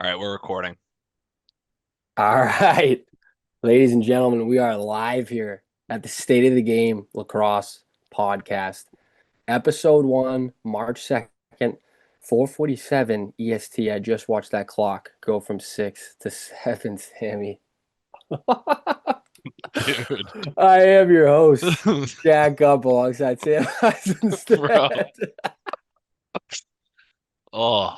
All right, we're recording. All right, ladies and gentlemen, we are live here at the State of the Game Lacrosse podcast, episode one, March 2nd, 4:47 EST. I just watched that clock go from 6 to 7, Sammy. Dude. I am your host, Jack Up alongside Sam Bro. instead. Oh,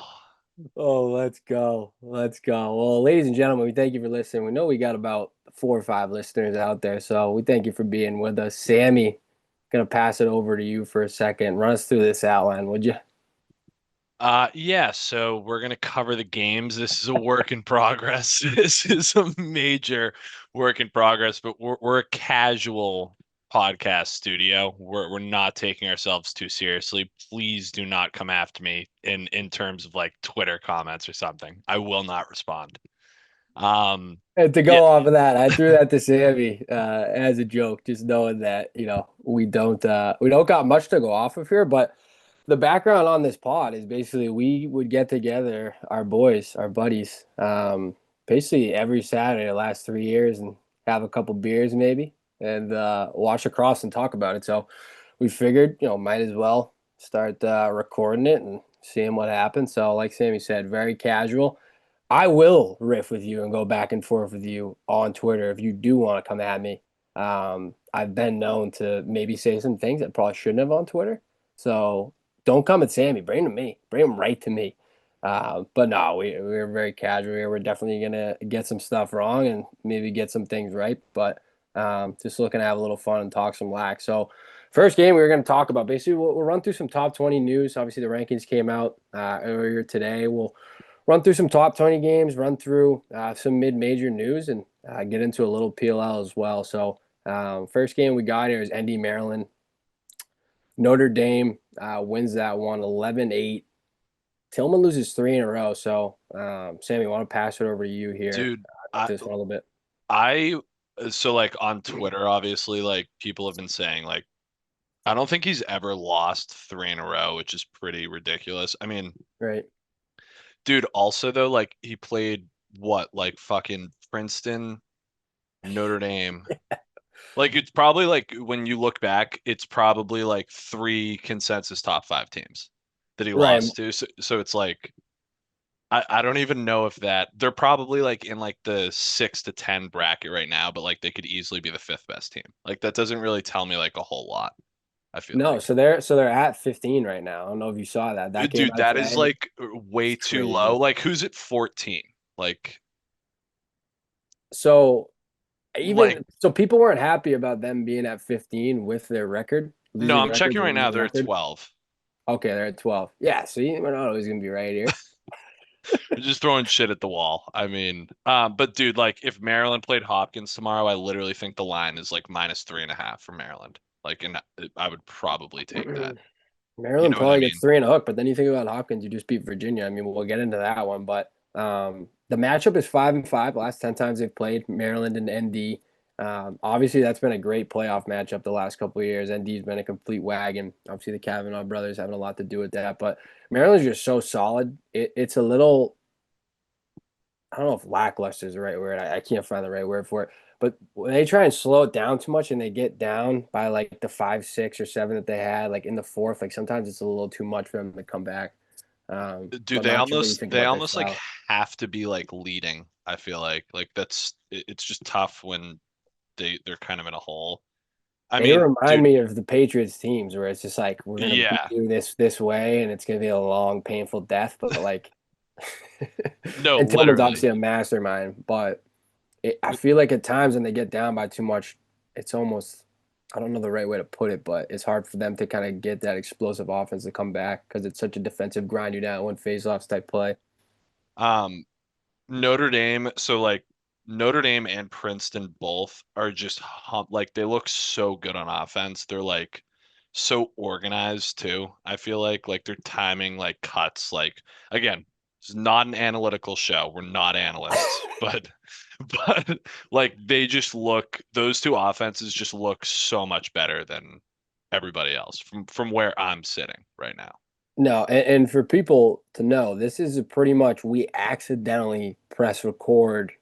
Oh, let's go. Let's go. Well, ladies and gentlemen, we thank you for listening. We know we got about 4 or 5 listeners out there, so we thank you for being with us. Sammy, gonna pass it over to you for a second. Run us through this outline, would you? yeah, so we're gonna cover the games. This is a work in progress. This is a major work in progress, but we're a casual podcast studio. We're not taking ourselves too seriously. Please do not come after me in terms of like Twitter comments or something. I will not respond. Um, And to yeah, go off of that, I threw that to Sammy as a joke, just knowing that we don't got much to go off of here. But the background on this pod is basically we would get together, our boys, our buddies, basically every Saturday the last 3 years and have a couple beers maybe and watch across and talk about it. So we figured, might as well start recording it and seeing what happens. So, like Sammy said, very casual. I will riff with you and go back and forth with you on Twitter if you do want to come at me. I've been known to maybe say some things that probably shouldn't have on Twitter. So don't come at Sammy. Bring them to me. Bring them right to me. But no, we're very casual here. We're definitely gonna get some stuff wrong and maybe get some things right. But just looking to have a little fun and talk some lax. So first game we were going to talk about basically we'll run through some top 20 news. Obviously the rankings came out earlier today. We'll run through some top 20 games, run through some mid-major news, and get into a little PLL as well. So first game we got here is ND Maryland. Notre Dame wins that one 11-8. Tillman loses three in a row. So Sammy, I want to pass it over to you here. dude, At I this one a little bit. I so like on Twitter, obviously, like people have been saying like I don't think he's ever lost three in a row, which is pretty ridiculous. I mean, Right. dude, also though, like he played what, like fucking Princeton, Notre Dame. Like it's probably like when you look back, it's probably like three consensus top five teams that he Right. lost to. So it's like I don't even know if that they're probably like in like the 6 to 10 bracket right now, but like they could easily be the fifth best team. Like that doesn't really tell me like a whole lot, I feel No, like. so they're at 15 right now. I don't know if you saw that. That came Dude, out that is today. like way It's too low. crazy. Like who's at 14? Like So like people weren't happy about them being at 15 with their record, no, losing I'm records checking or right now. losing They're at record. 12. Okay, they're at 12. Yeah, so we're not always gonna be right here. They're just throwing shit at the wall. I mean, but dude, like if Maryland played Hopkins tomorrow, I literally think the line is like -3.5 for Maryland. Like, and I would probably take that. You Maryland know what I probably gets mean? three and a hook, but then you think about Hopkins, you just beat Virginia. I mean, we'll get into that one, but the matchup is 5-5. Last 10 times they've played Maryland and ND. Obviously, that's been a great playoff matchup the last couple of years. ND's been a complete wagon. Obviously, the Kavanaugh brothers having a lot to do with that, but Maryland's just so solid. It's a little, I don't know if lackluster is the right word. I can't find the right word for it. But when they try and slow it down too much and they get down by like the 5, 6, or 7 that they had, like in the fourth, like sometimes it's a little too much for them to come back. Dude, But not sure what you think they about their almost like style. have to be like leading, I feel like it's just tough when they're kind of in a hole. I They mean, remind dude, me of the Patriots teams where it's just like we're gonna beat yeah. you this way and it's gonna be a long, painful death. But like, No, and Tillman's literally. obviously a mastermind, but I feel like at times when they get down by too much, it's almost, I don't know the right way to put it, but it's hard for them to kind of get that explosive offense to come back because it's such a defensive grind you down, win faceoffs type play. Um, Notre Dame, so like Notre Dame and Princeton both are just like they look so good on offense. They're like so organized too. I feel like their timing, like cuts, like again, it's not an analytical show. We're not analysts, but but like they just look those two offenses just look so much better than everybody else from where I'm sitting right now. No, and for people to know, this is a pretty much we accidentally press record,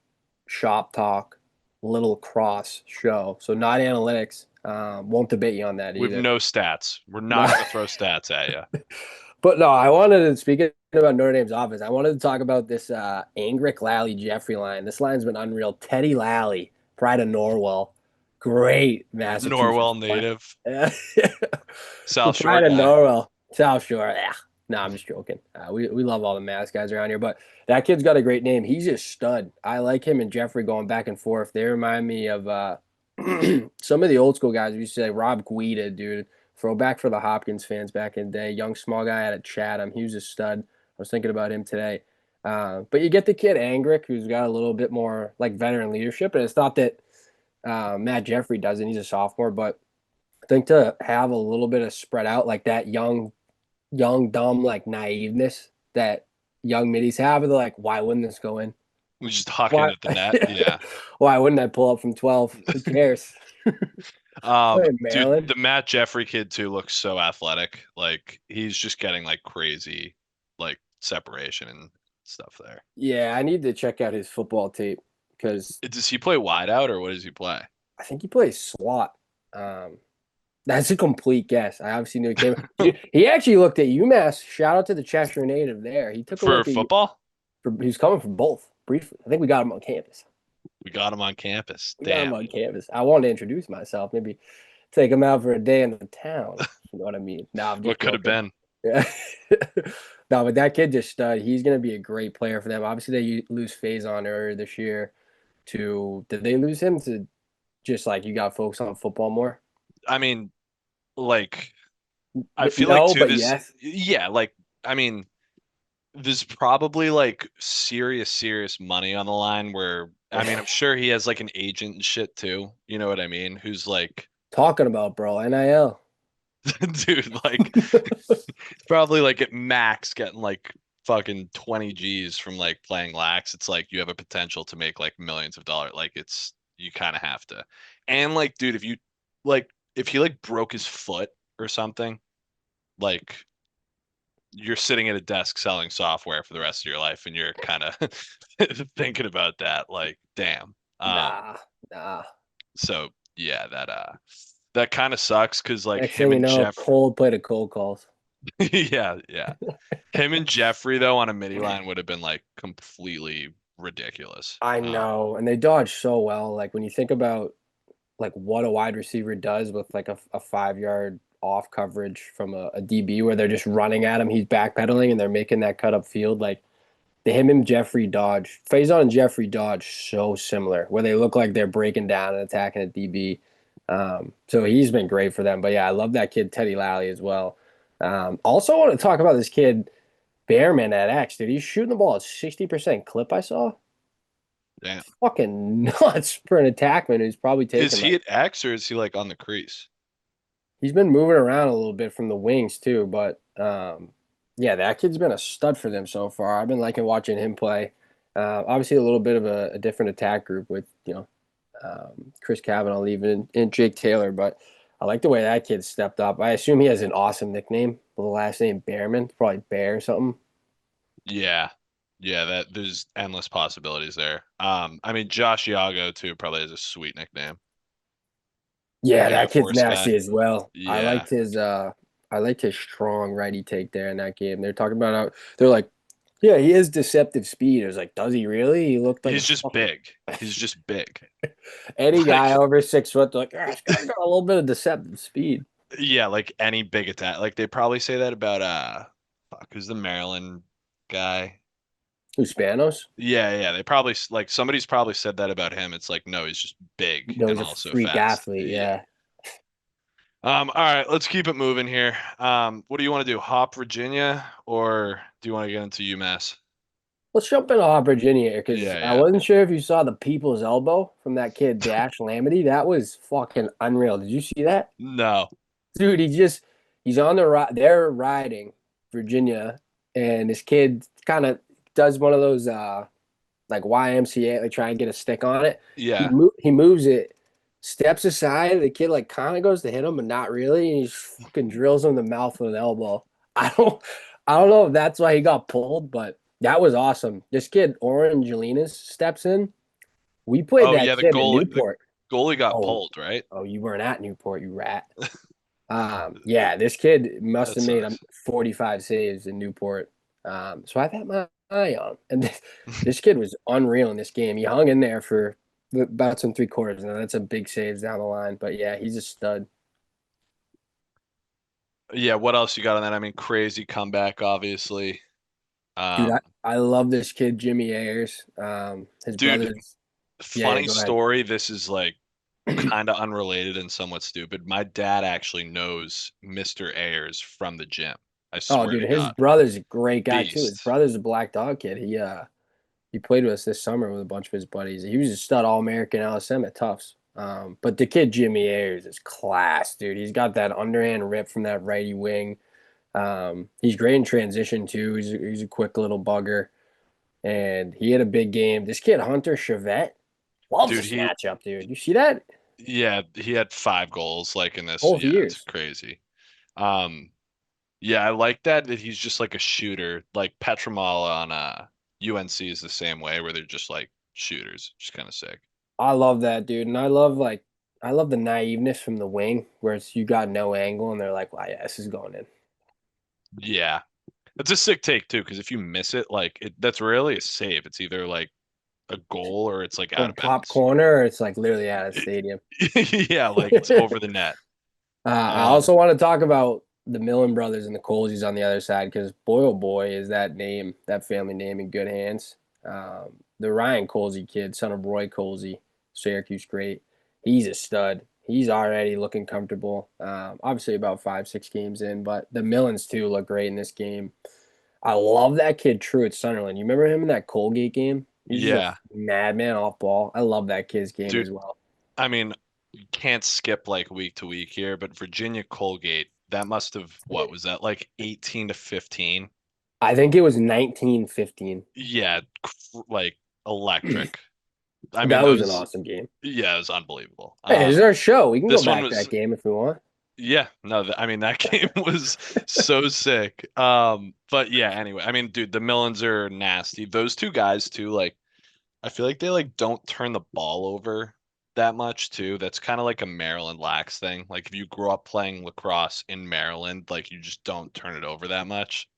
shop talk, little cross show. So not analytics. Won't debate you on that We've either. no stats. We're No. not going to throw stats at you. But no, I wanted to speak about Notre Dame's offense. I wanted to talk about this Angrick Lally Jeffrey line. This line's been unreal. Teddy Lally, pride of Norwell, great Massachusetts Norwell player. native, The South Shore pride of guy. Norwell, South Shore. Yeah. No, I'm just joking. We love all the Mass guys around here, but that kid's got a great name. He's a stud. I like him and Jeffrey going back and forth. They remind me of some of the old school guys. We used to say Rob Guida, dude. Throwback for the Hopkins fans back in the day. Young small guy out of Chatham. He was a stud. I was thinking about him today. But you get the kid Angrick, who's got a little bit more like veteran leadership, and it's not that Matt Jeffrey doesn't. He's a sophomore, but I think to have a little bit of spread out like that young, dumb, like naiveness that young middies have. They're like, why wouldn't this go in? We just hucking Why? at the net. Yeah. Why wouldn't I pull up from 12? Who cares? Playing Dude, Maryland. the Matt Jeffrey kid too looks so athletic. Like he's just getting like crazy, like separation and stuff there. Yeah, I need to check out his football tape because Does he play wide out or what does he play? I think he plays slot. Um, that's a complete guess. I obviously knew he came. Dude, he actually looked at UMass. Shout out to the Cheshire native there. He took a For look at. football? He was coming from both briefly. I think we got him on campus. We got him on campus. We got him Damn. on campus. I wanted to introduce myself. Maybe take him out for a day in the town. You know what I mean? No, I'm What just could have joking. been? Yeah. No, but that kid just stud. He's going to be a great player for them. Obviously, they lose Faison earlier this year to. Did they lose him to just like you got to focus on football more? I mean, like I feel like No, too but this yes. yeah, like I mean, there's probably like serious money on the line where I mean, I'm sure he has like an agent and shit too. You know what I mean? Who's like Talking about, bro, NIL. dude, like probably like at max getting like fucking 20 G's from like playing lax. It's like you have a potential to make like millions of dollars. Like it's you kind of have to. And like, dude, if you like if he like broke his foot or something, like you're sitting at a desk selling software for the rest of your life and you're kind of thinking about that, like, damn. Nah, nah. So yeah, that kind of sucks because like Next him thing you and know, Jeff Cold played a cold calls. yeah. Him and Jeffrey though on a midi line would have been like completely ridiculous. I know, and they dodge so well. Like when you think about like what a wide receiver does with like a 5 yard off coverage from a DB where they're just running at him, he's backpedaling and they're making that cut up field. Like the him and Jeffrey Dodge, Faison and Jeffrey Dodge, so similar where they look like they're breaking down and attacking a DB. So he's been great for them. But yeah, I love that kid Teddy Lally as well. Also want to talk about this kid Behrman at X. Dude, he's shooting the ball at 60% clip. I saw Damn. fucking nuts for an attackman who's probably Is taken he like at X or is he like on the crease? he's been moving around a little bit from the wings too, but yeah, that kid's been a stud for them so far. I've been liking watching him play. Obviously, a little bit of a different attack group with Chris Kavanaugh leaving and Jake Taylor, but I like the way that kid stepped up. I assume he has an awesome nickname. The last name Behrman, probably Bear or something. Yeah. Yeah, that there's endless possibilities there. I mean Josh Yago too probably has a sweet nickname. Yeah, The Air that kid's Force guy. nasty as well. Yeah. I liked his strong righty take there in that game. They're talking about how they're like, yeah, he has deceptive speed. I was like, does he really? He looked like a He's just fucking big. He's just big. any Like guy over 6 foot. They're like, ah, this guy's got a little bit of deceptive speed. yeah, like any big attack. Like they probably say that about fuck, who's the Maryland guy? Uspanos? Yeah. They probably like somebody's probably said that about him. It's like no, he's just big No, and he's a also freak fast. athlete. Yeah. Yeah. All right, let's keep it moving here. What do you want to do? Hop Virginia or do you want to get into UMass? Let's jump into Hot Virginia here because I Yeah. wasn't sure if you saw the people's elbow from that kid Dash Lamity. That was fucking unreal. Did you see that? No. Dude, he's on the ride. They're riding Virginia, and this kid kind of does one of those like YMCA, like try and get a stick on it. Yeah. He moves it, steps aside. The kid like kind of goes to hit him, but not really. And he just fucking drills him in the mouth with an elbow. I don't know if that's why he got pulled, but that was awesome. This kid, Oren Jelinas, steps in. We played Oh that yeah, kid in the Newport. goalie got Oh, pulled, right? oh, you weren't at Newport, you rat. Yeah, this kid must That have made sucks. 45 saves in Newport. So I've had my eye on, and this kid was unreal in this game. He hung in there for about some three quarters, and that's a big saves down the line. But yeah, he's a stud. Yeah, what else you got on that? I mean, crazy comeback, obviously. Dude, Um, I love this kid, Jimmy Ayers. His dude, brother's, yeah, funny go ahead. story. This is like kind of unrelated and somewhat stupid. My dad actually knows Mr. Ayers from the gym. I Oh, swear dude, to his God. brother's a great guy too. His Beast. brother's a black dog kid. He played with us this summer with a bunch of his buddies. He was a stud All American LSM at Tufts. But the kid Jimmy Ayers is class, dude. He's got that underhand rip from that righty wing. He's great in transition too. He's a quick little bugger, and he had a big game. This kid Hunter Chevette loves Dude, this matchup, dude. You see that yeah, he had 5 goals like in this. both Yeah, it's years? crazy. Um, yeah, I like that he's just like a shooter. Like Petromala on UNC is the same way where they're just like shooters. Just kind of sick. I love that, dude, and I love the naiveness from the wing where it's you got no angle, and they're like, "Wow, yeah, this is going in." Yeah. It's a sick take too, because if you miss it, like that's rarely a save. It's either like a goal or it's like out Or of top bounds. corner, it's like literally out of stadium. Yeah, like it's over the net. I Um, also want to talk about the Millen brothers and the Colesies on the other side because boy, oh boy, is that name, that family name in good hands. The Ryan Colsey kid, son of Roy Colsey, Syracuse great. He's a stud. He's already looking comfortable. Obviously, about 5, 6 games in, but the Millens too look great in this game. I love that kid True at Sunderland. You remember him in that Colgate game? He's just a yeah, madman off ball. I love that kid's game dude. as well. I mean, you can't skip like week to week here, but Virginia Colgate, that must have what was that like 18 to 15? I think it was 1915. Yeah, like electric. I mean, That was an those, awesome game. yeah, it was unbelievable. Hey, this is our show. We can go This one back to was, that game if we want. yeah, no, I mean that game was so sick. But yeah, anyway, I mean, dude, the Millens are nasty. Those two guys too, like I feel like they like don't turn the ball over that much too. That's kind of like a Maryland lax thing. Like if you grew up playing lacrosse in Maryland, like you just don't turn it over that much.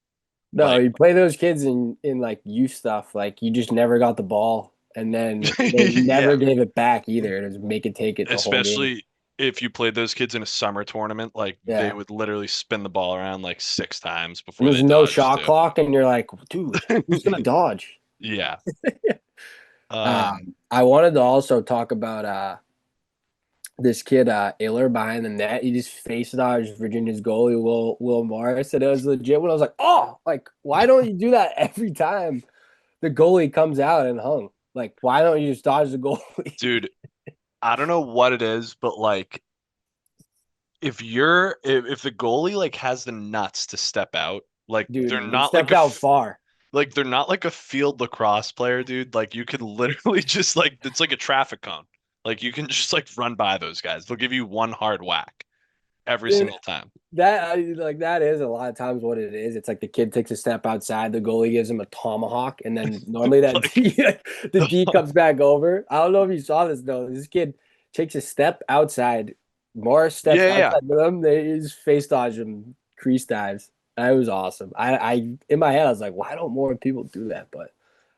No, Like you play those kids in like youth stuff. Like you just never got the ball, and then they never yeah, gave it back either. It was make it take it the whole game. especially if you played those kids in a summer tournament, like they Yeah, would literally spin the ball around like 6 times and before there's they no dodged shot too. clock, and you're like, dude, who's gonna dodge? Yeah. Um, I wanted to also talk about this kid Iller behind the net. He just face dodged Virginia's goalie Will Morris, and it was legit. When I was like, oh, like why don't you do that every time the goalie comes out and hung? Like why don't you just dodge the goalie? dude, I don't know what it is, but like if the goalie like has the nuts to step out, like Dude, they're he not like stepped out far. like they're not like a field lacrosse player, dude. Like you could literally just like it's like a traffic cone. Like you can just like run by those guys. They'll give you one hard whack every Dude, single time. that is a lot of times what it is. It's like the kid takes a step outside, the goalie gives him a tomahawk, and then normally that Like the D comes back over. I don't know if you saw this though. This kid takes a step outside. Morris steps yeah, yeah. outside with him. They just face dodge him, crease dives. That was awesome. I in my head I was like, why don't more people do that? But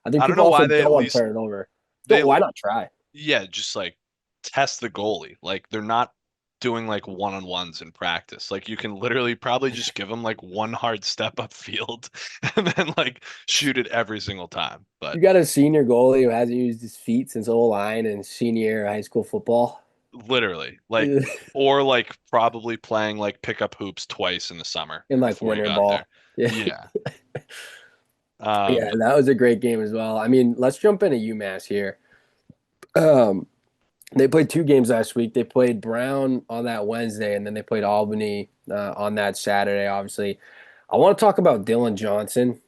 I think I don't people know also why they don't at want to least turn it over. they Don't why not try? yeah, just like test the goalie. Like they're not doing like one-on-ones in practice. Like you can literally probably just give them like one hard step up field and then like shoot it every single time. But You got a senior goalie who hasn't used his feet since O line and senior year of high school football. literally, like or like probably playing like pickup hoops twice in the summer In like before he winter got there. ball. Yeah. Yeah. Yeah, But that was a great game as well. I mean, let's jump into UMass here. Um, they played 2 games last week. They played Brown on that Wednesday, and then they played Albany on that Saturday, obviously. I want to talk about Dylan Johnson.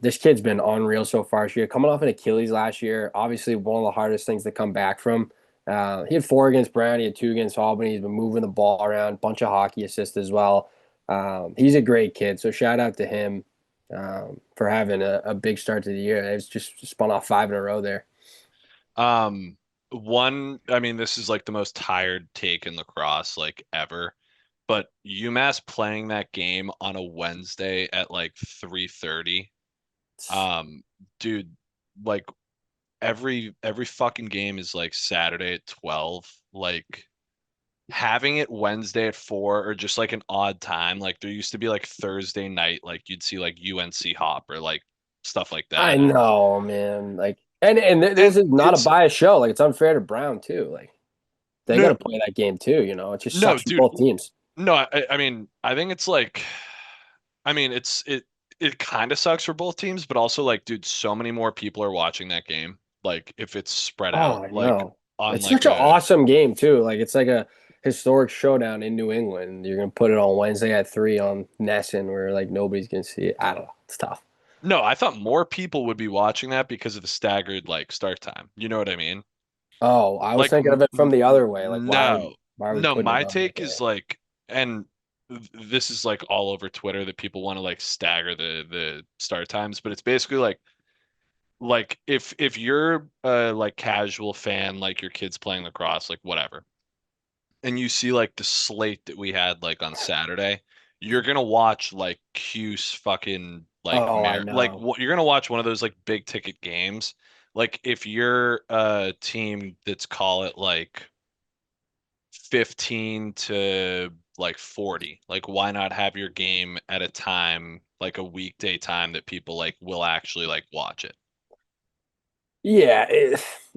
This kid's been unreal so far this year. Coming off an Achilles last year, obviously one of the hardest things to come back from. He had 4 against Brown. He had 2 against Albany. He's been moving the ball around, bunch of hockey assists as well. He's a great kid, so shout out to him for having a big start to the year. It's just spun off five in a row there. Um, I mean, this is like the most tired take in lacrosse like ever, but UMass playing that game on a Wednesday at like 3:30. Um, dude, like every fucking game is like Saturday at 12. Like having it Wednesday at 4 or just like an odd time. Like there used to be like Thursday night, like you'd see like UNC Hop or like stuff like I that. know, man. Like, this And is not a it's biased show. Like, it's unfair to Brown too. Like, they got no, to play that game too. It just no, sucks for dude. both teams. No, I mean, I think it's like, I mean, it kind of sucks for both teams, but also like, dude, so many more people are watching that game. Like, if it's spread Oh, out, I like know. on It's like such an a awesome game too. Like, it's like a historic showdown in New England. You're gonna put it on Wednesday at 3 on Nesson, where like nobody's gonna see it. I don't know. It's tough. no, I thought more people would be watching that because of the staggered like start time. You know what I mean? Oh, I was Like, thinking of it from the other way. Like, no, why are we no, putting it my on that take day? is like, and this is like all over Twitter that people want to like stagger the start times, but it's basically like if you're a like casual fan, like your kids playing lacrosse, like whatever, and you see like the slate that we had like on Saturday, you're gonna watch like Cuse fucking like Oh, I like know. what you're gonna watch one of those like big ticket games. Like if you're a team that's call it like 15 to like 40, like why not have your game at a time like a weekday time that people like will actually like watch it? Yeah,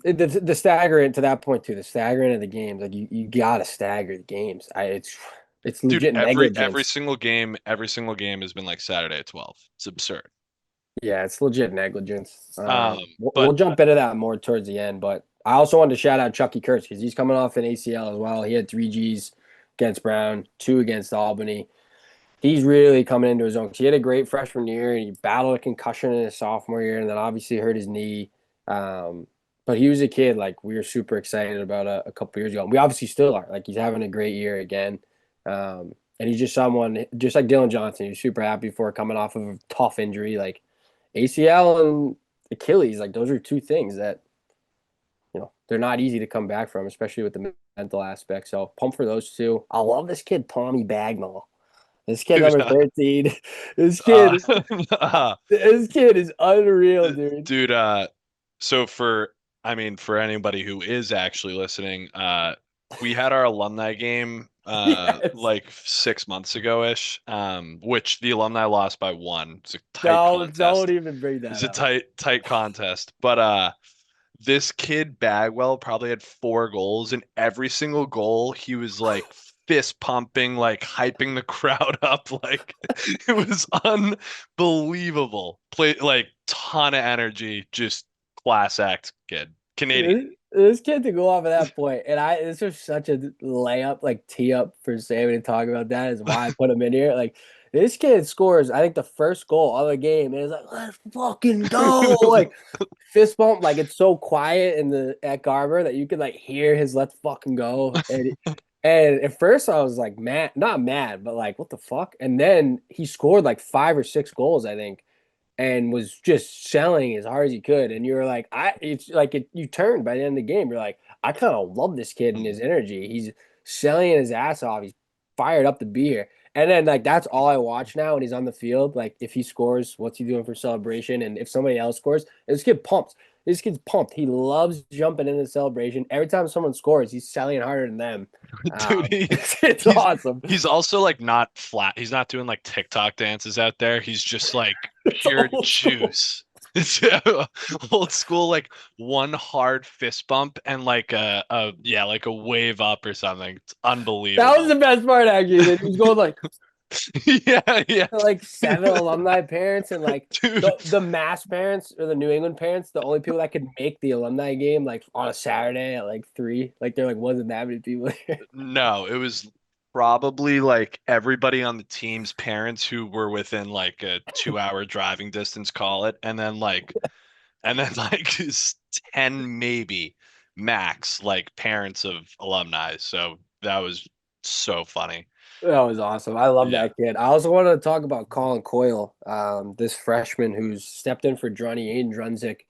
the staggering to that point too. The staggering of the games, like you gotta stagger the games. It's Dude, legit negligence. every single game has been like Saturday at 12. It's absurd. Yeah, it's legit negligence. Um, We'll but jump into that more towards the end, but I also wanted to shout out Chucky Kurtz because he's coming off an ACL as well. He had three Gs against Brown, two against Albany. He's really coming into his own. He had a great freshman year, and he battled a concussion in his sophomore year, and then obviously hurt his knee. Um, but he was a kid like we were super excited about a couple years ago. And we obviously still are. Like he's having a great year again, and he's just someone just like Dylan Johnson. He's super happy for coming off of a tough injury like ACL and Achilles. Like those are two things that they're not easy to come back from, especially with the mental aspect. So pump for those two. I love this kid Tommy Bagnall. This kid dude, number 13. This uh, kid this kid is unreal, dude. dude, so for I mean for anybody who is actually listening, we had our alumni game Yes. like 6 months ago-ish, which the alumni lost by one. It's a tight No, don't contest. even bring It's that a up. tight contest. But this kid Bagwell probably had 4 goals, and every single goal he was like fist pumping, like hyping the crowd up. Like it was unbelievable. Play like ton of energy, just class act kid. Canadian. This kid to go off at that point, and this was such a layup, like tee up for Sammy to talk about that is why I put him in here. Like this kid scores, I think the first goal of the game, and it's like, let's fucking go. Like fist bump, like it's so quiet in the at Garber that you can like hear his let's fucking go. And at first I was like mad, not mad, but like, what the fuck? And then he scored like five or six goals, I think, and was just selling as hard as he could. And you're like, it's like you turned by the end of the game. You're like, I kind of love this kid and his energy. He's selling his ass off. He's fired up to be here. And then like that's all I watch now when he's on the field. Like if he scores, what's he doing for celebration? And if somebody else scores, this kid pumps. This kid's pumped. He loves jumping into the celebration. Every time someone scores, he's selling harder than them. Dude, It's he's awesome. he's also like not flat. He's not doing like TikTok dances out there. He's just like It's pure old school. juice. It's old school, like one hard fist bump and like a yeah, like a wave up or something. It's That was unbelievable. the best part, actually. That he was going Yeah, yeah. like seven alumni parents and like Dude, the mass parents or the New England parents, the only people that could make the alumni game like on a Saturday at like 3. Like there like wasn't that many people here. no, it was probably like everybody on the team's parents who were within like a 2 hour driving distance, call it, and then like 10 maybe max like parents of alumni. So that was so funny. That was awesome. I love Yeah. that kid. I also wanted to talk about Colin Coyle, this freshman who's stepped in for Johnny Aiden Drunzik.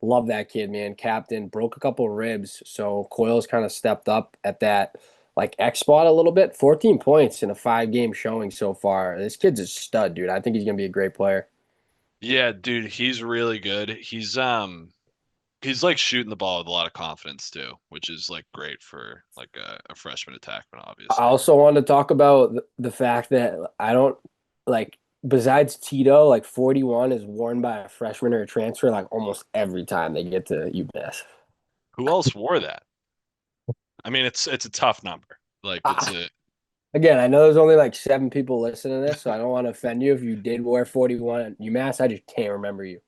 Love that kid, man. Captain, broke a couple ribs. So Coyle's kind of stepped up at that like X spot a little bit. 14 points in a 5 game showing so far. This kid's a stud, dude. I think he's gonna be a great player. Yeah, dude, he's really good. He's like shooting the ball with a lot of confidence too, which is like great for like a freshman attackman, I obviously. also wanted to talk about the fact that I don't like besides Tito, like 41 is worn by a freshman or a transfer like almost every time they get to UMass. Who else wore that? I mean, it's a tough number. Like it's I, a again, I know there's only like 7 people listening to this, so I don't want to offend you if you did wear 41 at UMass. I just can't remember you.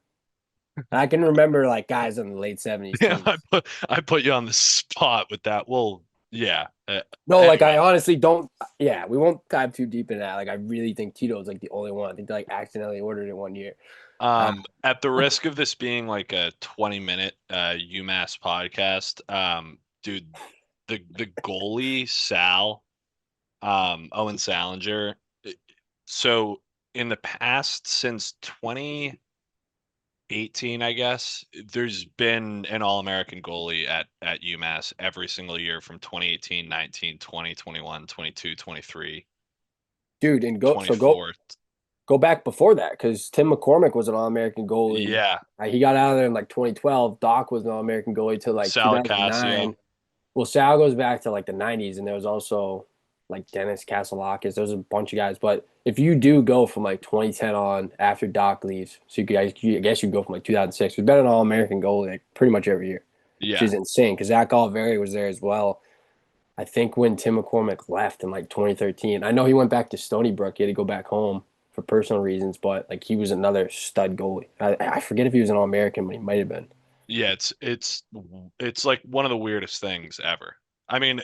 I can remember like guys on the late 70s yeah, teams. I put you on the spot with that. Well, yeah. No, like Anyway, I honestly don't. Yeah, we won't dive too deep into that. Like I really think Tito's like the only one. I think they like accidentally ordered it one year. Uh, at the risk of this being like a 20-minute UMass podcast, dude, the goalie Sal, Owen Salinger. So in the past, since 2018, I guess, there's been an All-American goalie at UMass every single year from 2018, 19, 20, 21, 22, 23, dude, and go 24. go back before that because Tim McCormick was an All-American goalie. Yeah, He got out of there in like 2012. Doc was an All-American goalie till like Sal Casio. 2009. Well, Sal goes back to like the 90s, and there was also like Dennis Kaselakis. There's a bunch of guys. But if you do go from like 2010 on after Doc leaves, so I guess you go from like 2006. We've been an All-American goalie like pretty much every year, which Yeah. is insane because Zach Oliveri was there as well. I think when Tim McCormick left in like 2013, I know he went back to Stony Brook. He had to go back home for personal reasons, but like he was another stud goalie. I forget if he was an All American, but he might have been. Yeah, it's like one of the weirdest things ever. I mean,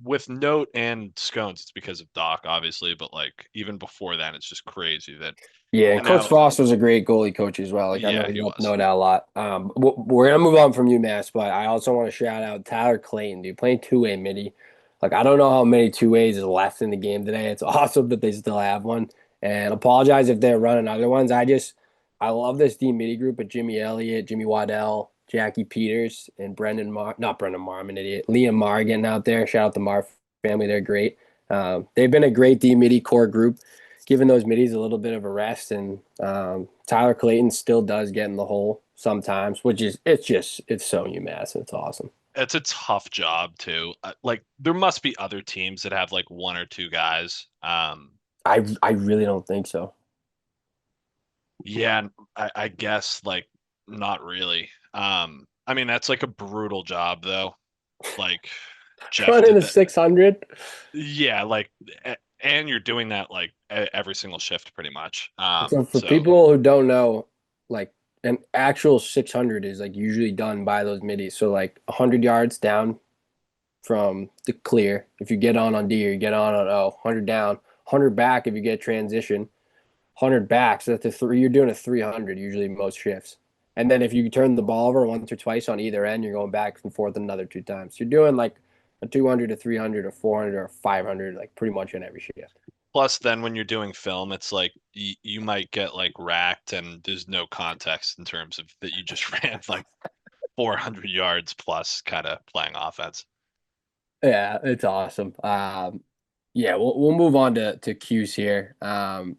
with Note and Scones, it's because of Doc, obviously, but like even before that, it's just crazy that Yeah, and and Coach now, Frost was a great goalie coach as well. Like I know yeah, he he helped was. Note out a lot. We're gonna move on from UMass, but I also want to shout out Tyler Clayton, dude, playing two-way midi. Like I don't know how many two ways is left in the game today. It's awesome that they still have one. And apologize if they're running other ones. I love this D midi group of Jimmy Elliott, Jimmy Waddell, Jackie Peters, and Brendan Marr. Not Brendan Marr, I'm an idiot. Liam Marr getting out there. Shout out the Marr family, they're great. They've been a great D midi core group giving those middies a little bit of a rest. And Tyler Clayton still does get in the hole sometimes, which is it's so UMass and it's awesome. It's a tough job too. Like there must be other teams that have like one or two guys. I really don't think so. Yeah, I guess like not really. I mean that's like a brutal job though. Like Jeff Running did a that. 600. Yeah, like and you're doing that like every single shift pretty much. So for So people who don't know, like an actual 600 is like usually done by those middies. So like 100 yards down from the clear. If you get on D or you get on O, 100 down, 100 back if you get transition, 100 back. So that's you're doing a 300 usually most shifts. And then if you turn the ball over once or twice on either end, you're going back and forth another 2 times. You're doing like a 200 to 300 or 400 or 500 like pretty much in every shift. plus then when you're doing film, it's like you might get like racked and there's no context in terms of that you just ran like 400 yards plus kind of playing offense. Yeah, it's awesome. Yeah, we'll move on to Cuse here.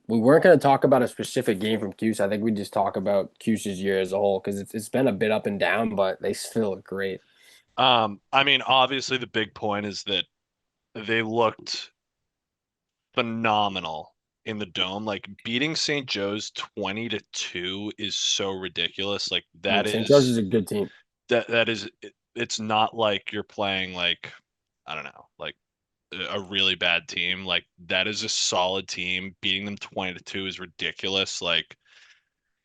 We weren't going to talk about a specific game from Cuse. I think we just talk about Cuse's year as a whole because it's been a bit up and down, but they still look great. I mean, obviously the big point is that they looked phenomenal in the dome. Like beating St. Joe's 20-2 is so ridiculous. Like I mean, St. Joe's is a good team. that is it's not like you're playing like I don't know, like a really bad team. Like that is a solid team. Beating them 20-2 is ridiculous. Like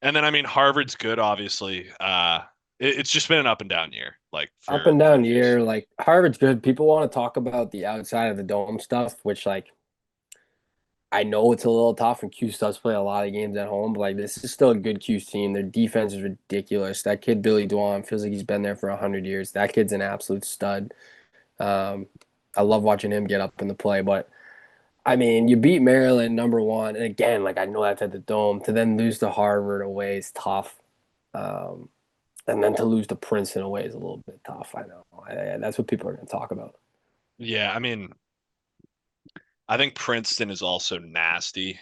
and then I mean Harvard's good, obviously. It's just been an up and down year, like Up for and down Cuse. year, like Harvard's good. People want to talk about the outside of the dome stuff, which like I know it's a little tough, and Cuse does play a lot of games at home, but like this is still a good Cuse team. Their defense is ridiculous. That kid Billy Dwan feels like he's been there for 100 years. That kid's an absolute stud. Um, I love watching him get up in the play, but I mean, you beat Maryland #1, and again, like I know that's at the Dome. To then lose to Harvard away is tough, um, and then to lose to Princeton away is a little bit tough. I know. That's what people are going to talk about. Yeah, I mean, I think Princeton is also nasty.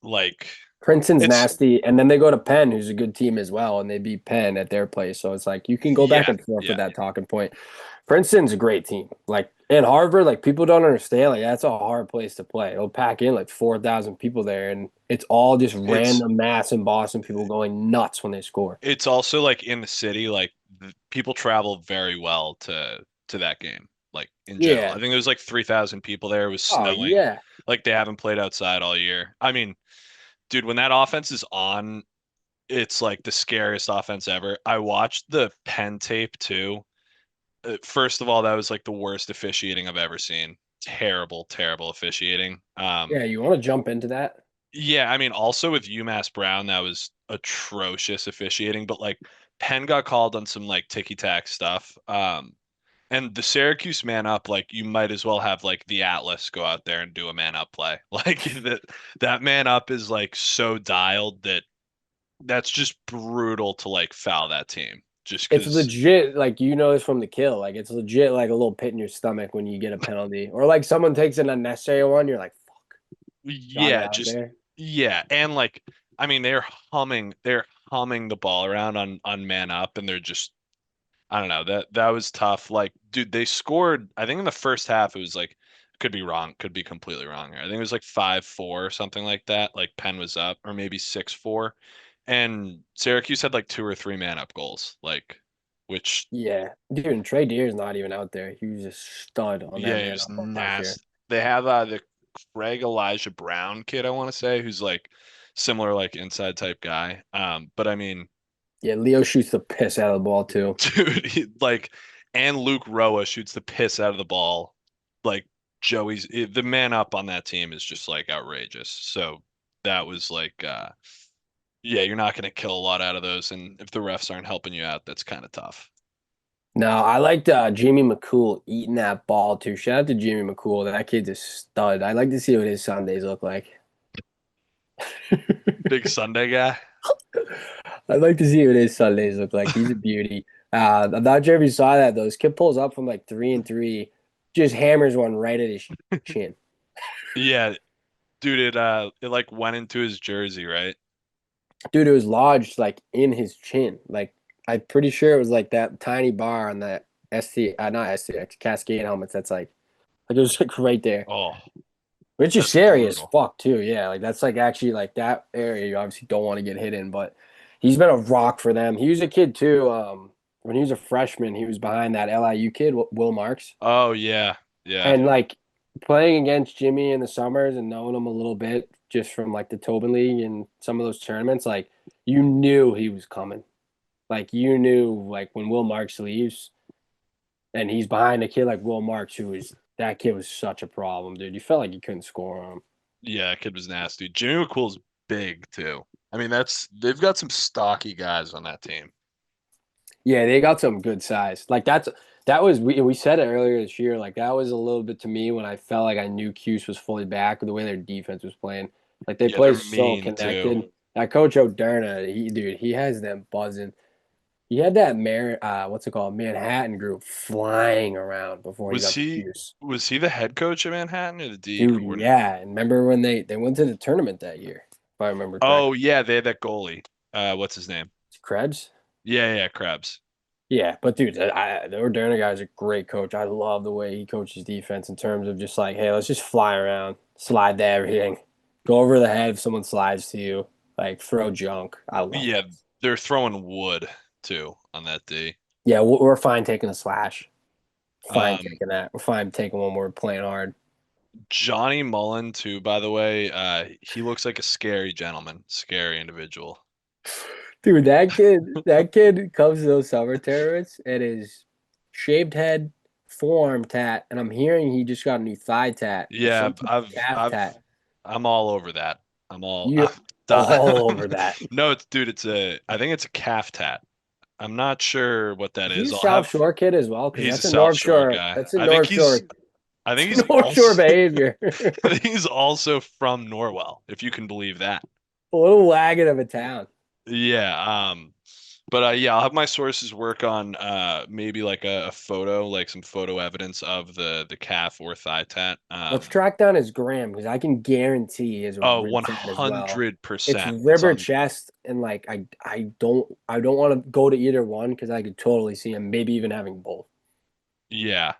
Like Princeton's it's nasty, and then they go to Penn, who's a good team as well, and they beat Penn at their place. So it's like you can go back yeah, and forth with yeah. that talking point. Princeton's a great team. Like in Harvard, like people don't understand. Like that's a hard place to play. It'll pack in like 4,000 people there, and it's all just It's random mass in Boston people going nuts when they score. it's also like in the city, like people travel very well to that game, like in general. I Yeah. think there was like 3,000 people there. It was Oh snowing. yeah. Like they haven't played outside all year. I mean, dude, when that offense is on, it's like the scariest offense ever. I watched the Penn tape too. First of all, that was like the worst officiating I've ever seen. Terrible, terrible officiating. Yeah. You want to jump into that? Yeah, I mean, also with UMass Brown, that was atrocious officiating, but like Penn got called on some like ticky-tack stuff. And the Syracuse man up, like you might as well have like the Atlas go out there and do a man up play. Like that man up is like so dialed that that's just brutal to like foul that team. Just It's because, legit, like you know, it's from the kill. Like it's legit, like a little pit in your stomach when you get a penalty, or like someone takes an unnecessary one. You're like, "Fuck, got it yeah, out just there." yeah, and like I mean they're humming the ball around on man up, and they're just I don't know. That was tough. Like, dude, they scored. I think in the first half it was like could be wrong, could be completely wrong here. I think it was like 5-4 or something like that. Like Penn was up, or maybe 6-4, and Syracuse had like two or three man up goals. Like, which Yeah, dude, and Trey Deer's not even out there. He was a stud on that yeah, it man was up last year. nasty. They have the Craig Elijah Brown kid, I want to say, who's like similar like inside type guy. But I mean, Yeah, Leo shoots the piss out of the ball too. dude, like, and Luke Roa shoots the piss out of the ball. Like the man up on that team is just like outrageous. So that was like, yeah, you're not going to kill a lot out of those, and if the refs aren't helping you out, that's kind of tough. No, I liked Jimmy McCool eating that ball too. Shout out to Jimmy McCool. That kid's a stud. I like to see what his Sundays look like. Big Sunday guy. I'd like to see what his Sundays look like. He's a beauty. I'm not sure if you saw that though. His kid pulls up from like 3-3, just hammers one right at his chin. Yeah, dude, it like went into his jersey, right? Dude, it was lodged like in his chin. Like I'm pretty sure it was like that tiny bar on that not STX Cascade helmets. That's like it was like right there. Oh, Which is that's scary as brutal. fuck too. Yeah, like that's like actually like that area you obviously don't want to get hit in, but he's been a rock for them. He was a kid too. When he was a freshman, he was behind that LIU kid, Will Marks, Oh yeah, yeah, and like playing against Jimmy in the summers and knowing him a little bit just from like the Tobin League and some of those tournaments, like you knew he was coming. Like you knew like when Will Marks leaves and he's behind a kid like Will Marks, who was that kid was such a problem, dude. You felt like you couldn't score on him. yeah. Kid was nasty. Jimmy McCool's big too. I mean, they've got some stocky guys on that team. Yeah, they got some good size. Like that was we said it earlier this year. Like that was a little bit to me when I felt like I knew Cuse was fully back with the way their defense was playing. Like they Yeah, they're play so mean too. connected. That coach O'Derna, he has them buzzing. He had that what's it called? Manhattan group flying around before he Was got the he Cuse. was he the head coach of Manhattan or the D Dude, coordinator? yeah. And remember when they went to the tournament that year, if I remember Oh correctly. yeah, they had that goalie. What's his name? Krebs? Yeah, yeah, Krebs. Yeah, but dude, the Orduna guy is a great coach. I love the way he coaches defense in terms of just like, hey, let's just fly around, slide to everything, go over the head if someone slides to you, like throw junk. I love Yeah, that. they're throwing wood too on that D. Yeah, we're fine taking a slash. Fine Um, taking that. We're fine taking one. We're playing hard. Johnny Mullen too, by the way. He looks like a scary gentleman, scary individual. Dude, that kid comes to those summer tournaments and is shaved head, forearm tat, and I'm hearing he just got a new thigh tat or Yeah, some calf tat. I'm all over that. I'm You done. all over that. No, dude, I think it's a calf tat. I'm not sure what that Is he is. a I'll South have, Shore kid as well? Because he's a that's a South North Shore Shore. guy. That's a North Shore. I think he's North Shore also behavior. I think he's also from Norwell, if you can believe that. A little wagon of a town. Yeah, but yeah, I'll have my sources work on maybe like a photo, like some photo evidence of the calf or thigh tat. Let's track down his gram because I can guarantee he has a Oh, rib tat as well. It's 100%. It's rib or on. chest, and like I don't want to go to either one because I could totally see him maybe even having both. Yeah.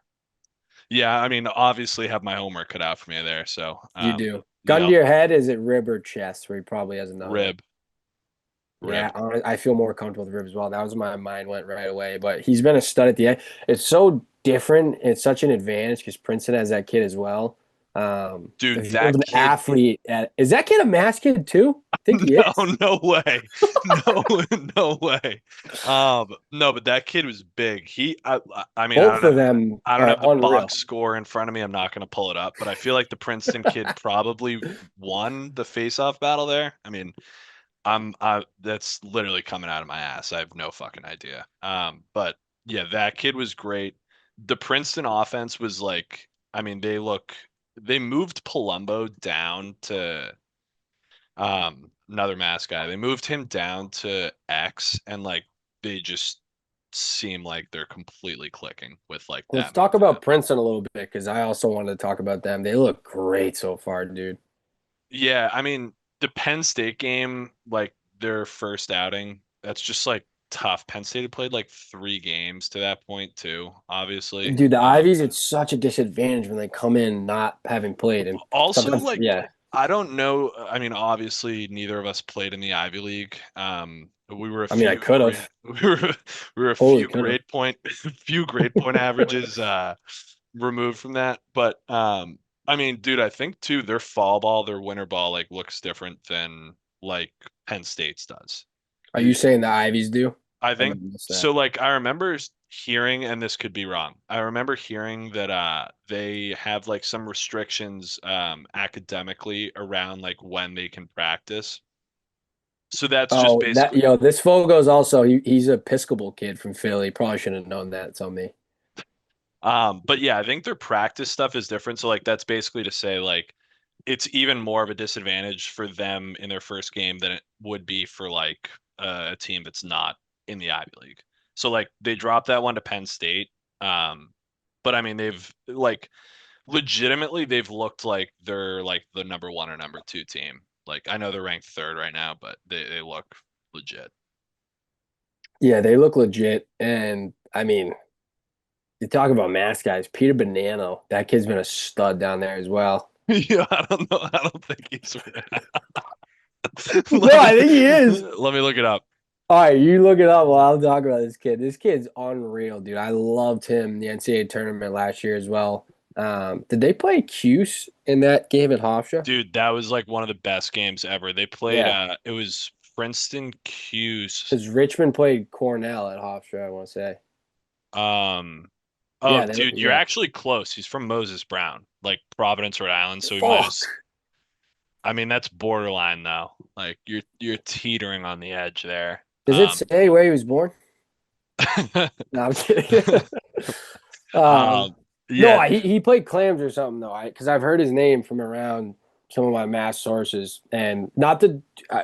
Yeah, I mean, obviously have my homework cut out for me there, so You do. Gun yeah, to your head, is it rib or chest where he probably has another one? rib, Yeah, rib. I feel more comfortable with rib as well. That was my mind went right away. But he's been a stud at the end. It's so different. It's such an advantage because Princeton has that kid as well. Dude, If you have that an kid. athlete, is that kid a mass kid too? I think he is. No, no way. No, no way. No, but that kid was big. I mean, Both of them I don't are have the unreal. box score in front of me. I'm not going to pull it up, but I feel like the Princeton kid probably won the face-off battle there. I mean, that's literally coming out of my ass. I have no fucking idea. But yeah, that kid was great. The Princeton offense was like, I mean, they moved Palumbo down to another mass guy. They moved him down to X, and like they just seem like they're completely clicking with like Let's that talk movement. about Princeton a little bit because I also wanted to talk about them. They look great so far, dude. Yeah, I mean, the Penn State game, like their first outing, that's just like tough. Penn State had played like 3 games to that point too, obviously. Dude, the Ivies, it's such a disadvantage when they come in not having played. And Also, sometimes, like yeah. I don't know. I mean, obviously, neither of us played in the Ivy League. We were a I mean, I few could grade, have. we were a Totally few could have. grade point, few grade point averages removed from that. But I mean, dude, I think too their fall ball, their winter ball, like looks different than like Penn State's does. Are you saying the Ivies do? I I might think have missed that. so. Like I remember hearing, and this could be wrong. I remember hearing that they have like some restrictions academically around like when they can practice. So that's just Oh, basically this Fogo's also he's a Episcopal kid from Philly. Probably should have known that. It's on me. but yeah, I think their practice stuff is different. So like that's basically to say like it's even more of a disadvantage for them in their first game than it would be for like a team that's not in the Ivy League. So like they dropped that one to Penn State. Um, but I mean they've like legitimately they've looked like they're like the number one or number two team. Like I know they're ranked third right now, but they look legit. Yeah, they look legit. And I mean, you talk about mass guys. Peter Bonanno, that kid's been a stud down there as well. Yeah, I don't know. I don't think he's. No, I think he is. Let me look it up. All right, you look it up while I'll talk about this kid. This kid's unreal, dude. I loved him in the NCAA tournament last year as well. Did they play Cuse in that game at Hofstra? Dude, that was like one of the best games ever. They played Yeah, it was Princeton Cuse. because Richmond played Cornell at Hofstra, I want to say. Um oh Yeah, dude, you're yeah. actually close. He's from Moses Brown, like Providence, Rhode Island, so he might have Fuck. I mean that's borderline though. Like you're teetering on the edge there. Does it say where he was born? No, I'm kidding. um, um no, yeah, he played clams or something though. Because I've heard his name from around some of my math sources, and not the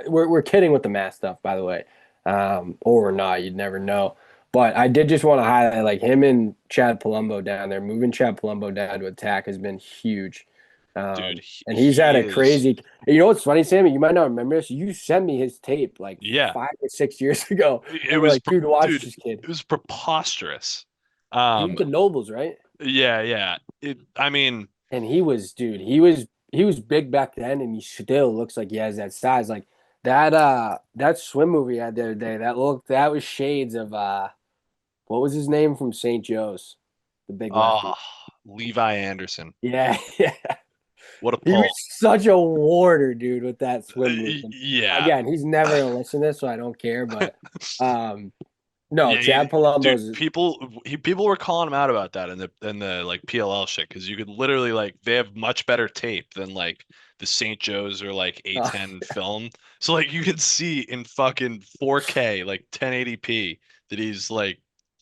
we're kidding with the math stuff, by the way, or we're not. You'd never know. But I did just want to highlight like him and Chad Palumbo down there. Moving Chad Palumbo down to attack has been huge. dude, And he's had he a is crazy. You know what's funny, Sammy? You might not remember this. You sent me his tape like yeah. 5 or 6 years ago, It and we're was like, dude, watch dude, this kid. it was preposterous. He went to Nobles, right? Yeah, yeah. I mean, And he was, dude, he was big back then, and he still looks like he has that size. Like that swim movie he had the other day. That was shades of what was his name from St. Joe's, the big oh, lefty. Levi Anderson. Yeah, yeah. What a He was pull. such a warder, dude, with that swim move. And Yeah. again, he's never gonna listen to this, so I don't care. But no, Yeah, Chad dude, Palumbo's. people were calling him out about that in the like PLL shit because you could literally like they have much better tape than like the St. Joe's or like Uh, A10 film. So like you can see in fucking 4K like 1080p that he's like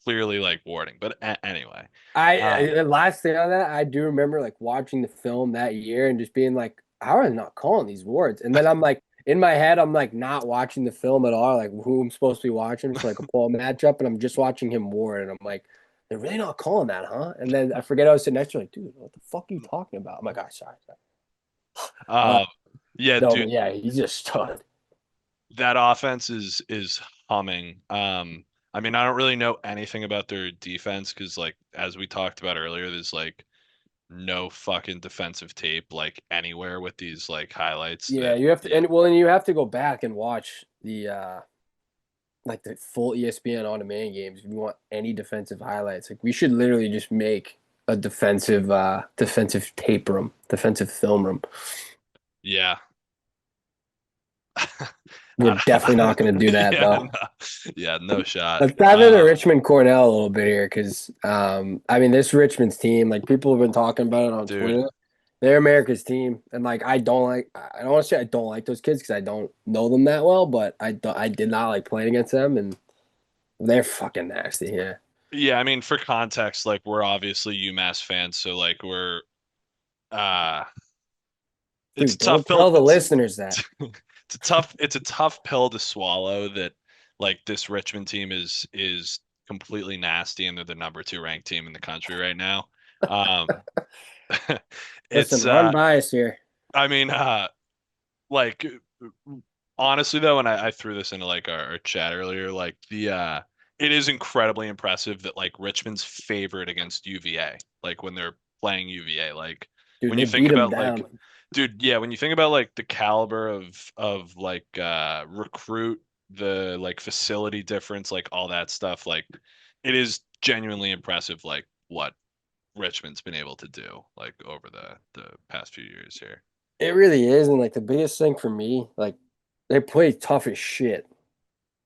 clearly like warning. But anyway, I um, last thing on that, I do remember like watching the film that year and just being like, how are they not calling these wards? And then I'm like, in my head, I'm like not watching the film at all, like who I'm supposed to be watching for like a pole matchup, and I'm just watching him ward, and I'm like, they're really not calling that, huh? And then I forget I was sitting next to her, like, dude, what the fuck are you talking about? I'm like, oh, sorry, sorry. Uh, um, yeah, no, dude, but yeah, he's just stud. that offense is humming. I mean, I don't really know anything about their defense because, like, as we talked about earlier, there's like no fucking defensive tape like anywhere with these like highlights Yeah, that, you have to, yeah, and you have to go back and watch the like the full ESPN on demand games if you want any defensive highlights. Like we should literally just make a defensive tape room, defensive film room. yeah. We're definitely not going to do that Yeah, though. no, yeah, no shot. Let's dive into Richmond Cornell a little bit here because I mean this Richmond's team, like people have been talking about it on Dude, Twitter. They're America's team, and like I don't want to say I don't like those kids because I don't know them that well, but I did not like playing against them, and they're fucking nasty. Yeah, yeah, I mean, for context, like we're obviously UMass fans, so like we're uh it's a dude, tough don't pill. tell the listeners that. It's a tough pill to swallow that like this Richmond team is completely nasty and they're the number two ranked team in the country right now. Um Listen, it's run bias here. I mean like honestly though, and I threw this into like our chat earlier, like the it is incredibly impressive that like Richmond's favored against UVA, like when they're playing UVA. Like Dude, when they you think beat him about down. like dude, yeah, when you think about like the caliber of like recruit, the like facility difference, like all that stuff, like it is genuinely impressive like what Richmond's been able to do like over the past few years here. It really is, and like the biggest thing for me, like they play tough as shit.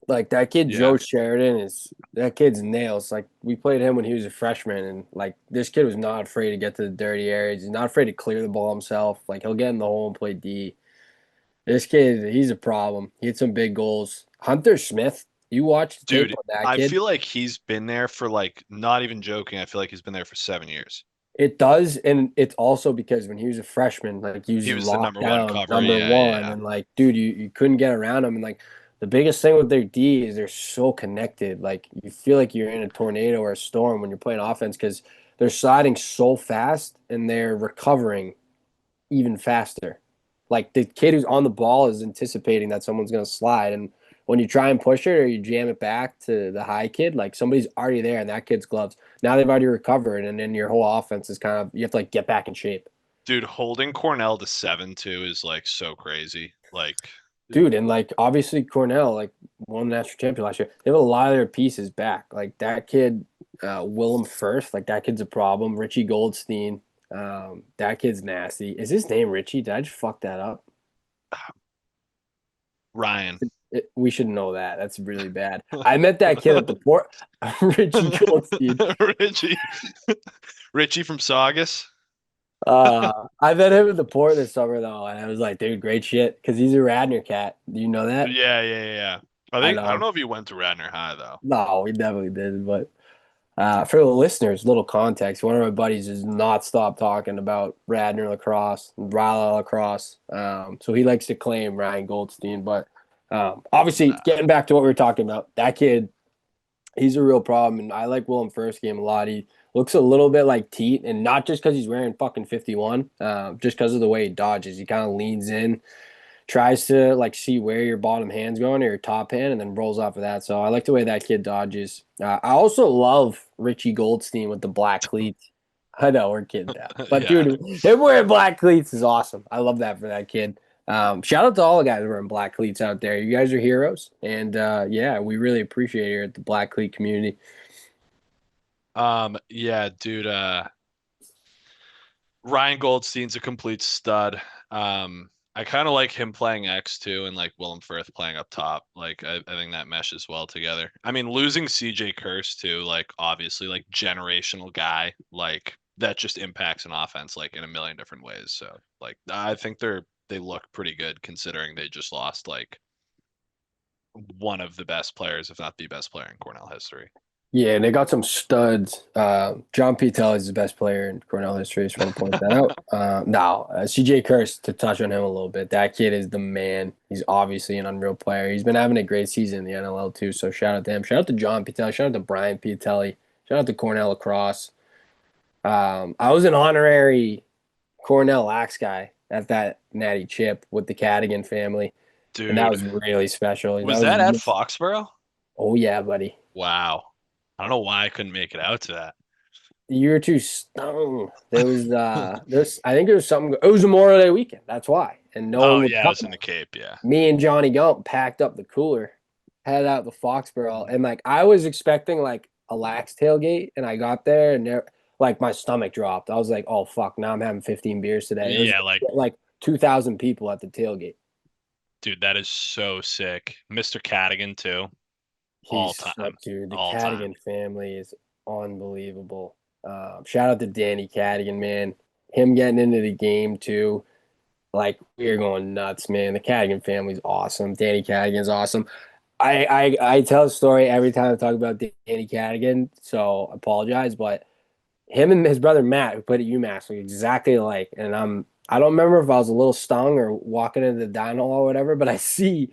Like that kid Yeah. Joe Sheridan is that kid's nails. Like we played him when he was a freshman, and like this kid was not afraid to get to the dirty areas. He's not afraid to clear the ball himself. Like he'll get in the hole and play D. This kid, he's a problem. He had some big goals. Hunter Smith, you watch the tape Dude, on that I kid. feel like he's been there for like, not even joking. I feel like he's been there for 7 years. It does, and it's also because when he was a freshman, like he was He was the locked number one down cover. number Yeah, yeah, one, yeah. and like, dude, you couldn't get around him. And like, the biggest thing with their D is they're so connected. Like, you feel like you're in a tornado or a storm when you're playing offense because they're sliding so fast and they're recovering even faster. Like the kid who's on the ball is anticipating that someone's gonna slide, and when you try and push it or you jam it back to the high kid, like somebody's already there and that kid's gloves. Now they've already recovered, and then your whole offense is kind of you have to like get back in shape, Dude, holding Cornell to 7-2 is like so crazy. Like, dude. And like obviously Cornell like won the national championship last year. They have a lot of their pieces back. Like that kid, Willem Firth, like that kid's a problem. Richie Goldstein, that kid's nasty. Is his name Richie? Did I just fuck that up? Ryan. We should know that. That's really bad. I met that kid at the port, Richie Goldstein. Richie. Richie from Saugus. I met him at the port this summer though, and I was like, dude, great shit, because he's a Radnor cat. Do you know that? Yeah, yeah, yeah, yeah. I I don't know. know if he went to Radnor High though. No, he definitely did. But for the listeners, little context. One of my buddies does not stop talking about Radnor lacrosse, Raleigh lacrosse. So he likes to claim Ryan Goldstein, but obviously, Nah. getting back to what we were talking about, that kid he's a real problem, and I like Willem First game a lot. He looks a little bit like Teat, and not just because he's wearing fucking 51, just because of the way he dodges. He kind of leans in, tries to like see where your bottom hand's going or your top hand, and then rolls off of that. So I like the way that kid dodges. I also love Richie Goldstein with the black cleats. I know we're kidding now, but Yeah. dude, him wearing black cleats is awesome. I love that for that kid. Shout out to all the guys wearing black cleats out there. You guys are heroes, and yeah, we really appreciate it here at the Black Cleat community. Yeah, dude, Ryan Goldstein's a complete stud. I kind of like him playing X too, and like Willem Firth playing up top. Like I think that meshes well together. I mean, losing CJ Curse too, like obviously like generational guy, like that just impacts an offense like in a million different ways. So like I think they look pretty good considering they just lost like one of the best players, if not the best player in Cornell history. Yeah, and they got some studs. John Pitel is the best player in Cornell history. Just want to point that out. Now, CJ Kurz, to touch on him a little bit, that kid is the man. He's obviously an unreal player. He's been having a great season in the NLL too. So shout out to him. Shout out to John Pitel. Shout out to Brian Piatelli. Shout out to Cornell lacrosse. I was an honorary Cornell lax guy at that Natty Chip with the Cadigan family, and that Dude, was really special. That was was that at Foxborough? oh yeah, buddy. Wow. I don't know why I couldn't make it out to that. You were too stung. There's I think there was something it was Memorial Day weekend. That's why. And no one Oh would yeah, I come. was in the Cape, yeah. Me and Johnny Gump packed up the cooler, headed out to Foxborough, and like I was expecting like a lax tailgate, and I got there and there like my stomach dropped. I was like, oh fuck, now I'm having 15 beers today. It was Yeah, like, like 2,000 people at the tailgate. dude, that is so sick. Mr. Cadigan too. All time. Dude, the All time. Cadigan family is unbelievable. Shout out to Danny Cadigan, man. Him getting into the game too. Like we are going nuts, man. The Cadigan family's awesome. Danny Cadigan's awesome. I tell a story every time I talk about Danny Cadigan, so I apologize, but him and his brother Matt, who played at UMass, look exactly alike. And I don't remember if I was a little stung or walking into the dining hall or whatever, but I see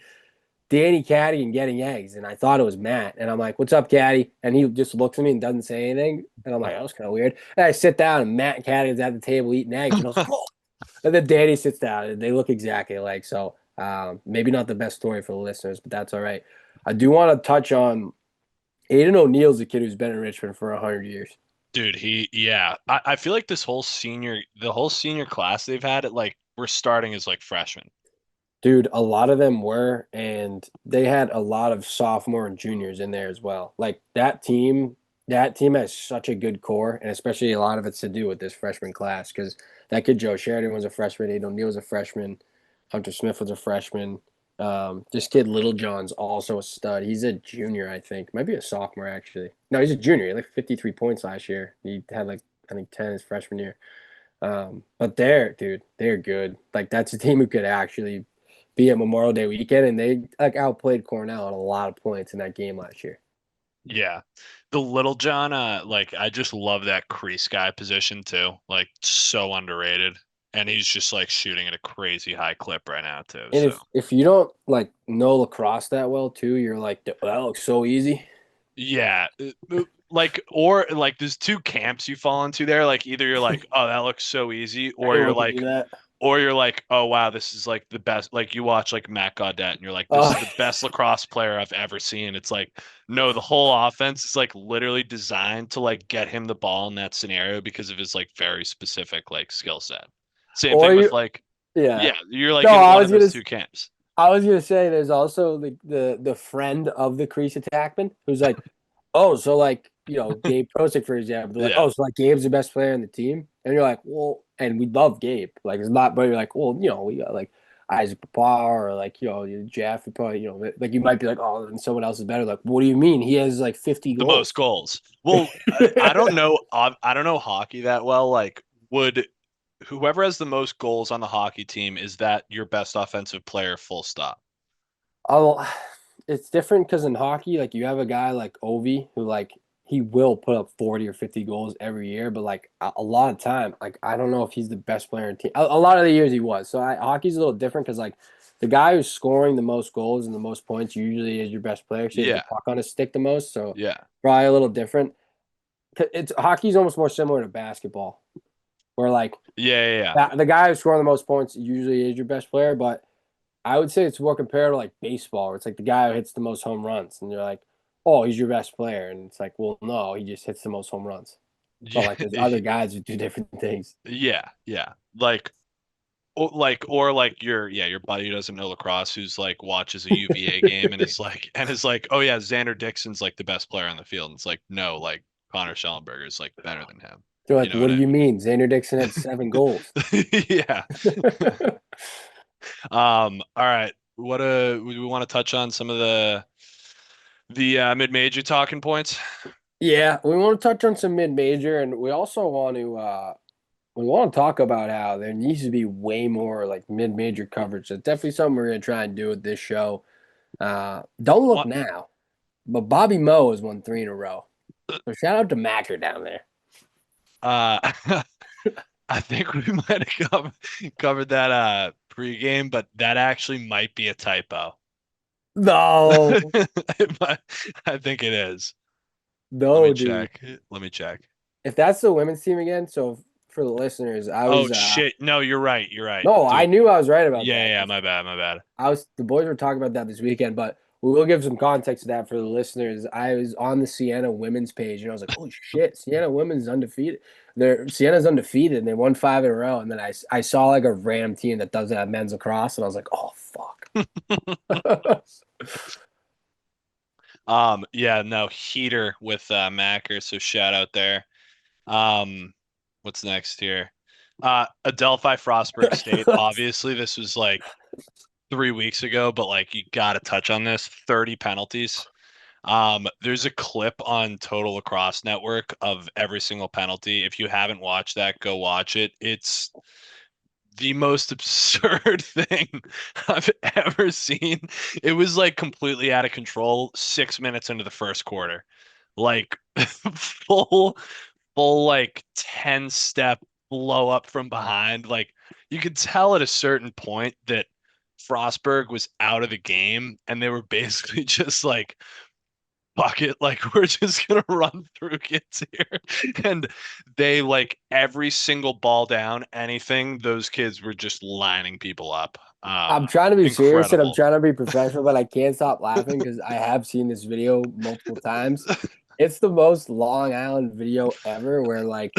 Danny Cadigan getting eggs, and I thought it was Matt. And I'm like, "What's up, Caddy?" And he just looks at me and doesn't say anything. And I'm like, "That was kind of weird." And I sit down, and Matt Cadigan's at the table eating eggs, and I was like, "Oh!" And then Danny sits down, and they look exactly alike. So maybe not the best story for the listeners, but that's all right. I do want to touch on Aiden O'Neill's a kid who's been in Richmond for 100 years. Dude, yeah. I feel like the whole senior class they've had it like we're starting as like freshmen. Dude, a lot of them were, and they had a lot of sophomore and juniors in there as well. Like that team has such a good core, and especially a lot of it's to do with this freshman class because that kid Joe Sheridan was a freshman, Aiden O'Neill was a freshman, Hunter Smith was a freshman. This kid Little John's also a stud. He's a junior, I think. Might be a sophomore actually. No, he's a junior. He had like 53 points last year. He had like I think 10 his freshman year. But they're good. Like that's a team who could actually be at Memorial Day weekend, and they like outplayed Cornell on a lot of points in that game last year. Yeah. The Little John, like I just love that crease guy position too. Like so underrated. And he's just like shooting at a crazy high clip right now too. And So if you don't like know lacrosse that well too, you're like, that looks so easy. yeah. Like or like there's two camps you fall into there. Like either you're like, oh, that looks so easy, Anyone can do that. or you're like, oh wow, this is like the best. Like you watch like Matt Gaudette and you're like, this is Uh, the best lacrosse player I've ever seen. It's like, no, the whole offense is like literally designed to like get him the ball in that scenario because of his like very specific like skill set. Same or thing with you, like, yeah. yeah, you're like No, in one of those two camps. I was gonna say there's also the friend of the crease attackman who's like, oh, so like Gabe Prosick for example, they're like, Yeah. oh, so like Gabe's the best player in the team, and you're like, well, and we love Gabe, like it's not, but you're like, well, we got like Isaac Papa or like Jeff, probably like you might be like, oh, and someone else is better. Like, what do you mean? He has like 50 The most goals. goals. Well, I don't know. I don't know hockey that well. Like, would whoever has the most goals on the hockey team is that your best offensive player? Full stop. Oh, it's different because in hockey, like you have a guy like Ovi who like he will put up 40 or 50 goals every year, but like a lot of time, like I don't know if he's the best player in team. A lot of the years he was. So hockey's a little different because like the guy who's scoring the most goals and the most points usually is your best player. So he has the Yeah. puck on his stick the most. So Yeah. probably a little different. It's hockey's almost more similar to basketball, where like Yeah. Yeah. Yeah. the guy who's scoring the most points usually is your best player, but I would say it's more compared to like baseball, where it's like the guy who hits the most home runs, and you're like, oh, he's your best player, and it's like, well, no, he just hits the most home runs. But like there's other guys who do different things. Yeah. Yeah. Or like your buddy who doesn't know lacrosse who's like watches a UVA game and is like, oh yeah, Xander Dixon's like the best player on the field. And it's like, no, like Connor Schellenberger is like better than him. They're You like, know what what do I you mean? Xander Dixon had 7 goals. mean? Yeah. All right. We want to touch on some of the mid-major talking points. Yeah, we want to touch on some mid-major, and we want to talk about how there needs to be way more like mid-major coverage. That's definitely something we're gonna try and do with this show. Don't look What now, but Bobby Moe has won 3 in a row. So shout out to Macker down there. Uh, I think we might have covered that pregame, but that actually might be a typo. No, It might- I think it is. Let me no, dude. check. Let me check. If that's the women's team again, so for the listeners, I Oh was shit. No, you're right. You're right. no, I Dude. knew I was right about Yeah, that yeah, because my bad, my bad. I was the boys were talking about that this weekend, but we will give some context to that for the listeners. I was on the Sienna women's page and I was like, "Holy shit, Sienna women's undefeated." Sienna's undefeated and they won 5 in a row. And then I saw like a random team that doesn't have men's lacrosse, and I was like, "Oh fuck." Yeah, no, heater with Macker, so shout out there. Um, what's next here? Adelphi Frostburg State. Obviously, this was like 3 weeks ago, but like you gotta touch on this. 30 penalties. There's a clip on Total Lacrosse Network of every single penalty. If you haven't watched that, go watch it. It's the most absurd thing I've ever seen. It was like completely out of control 6 minutes into the first quarter. Like full, full like 10 step blow up from behind. Like you could tell at a certain point that Frostberg was out of the game and they were basically just like fuck it, like we're just gonna run through kids here. And they like every single ball down, anything, those kids were just lining people up. I'm trying to be serious and I'm Incredible. trying to be professional, but I can't stop laughing because I have seen this video multiple times. It's the most Long Island video ever where like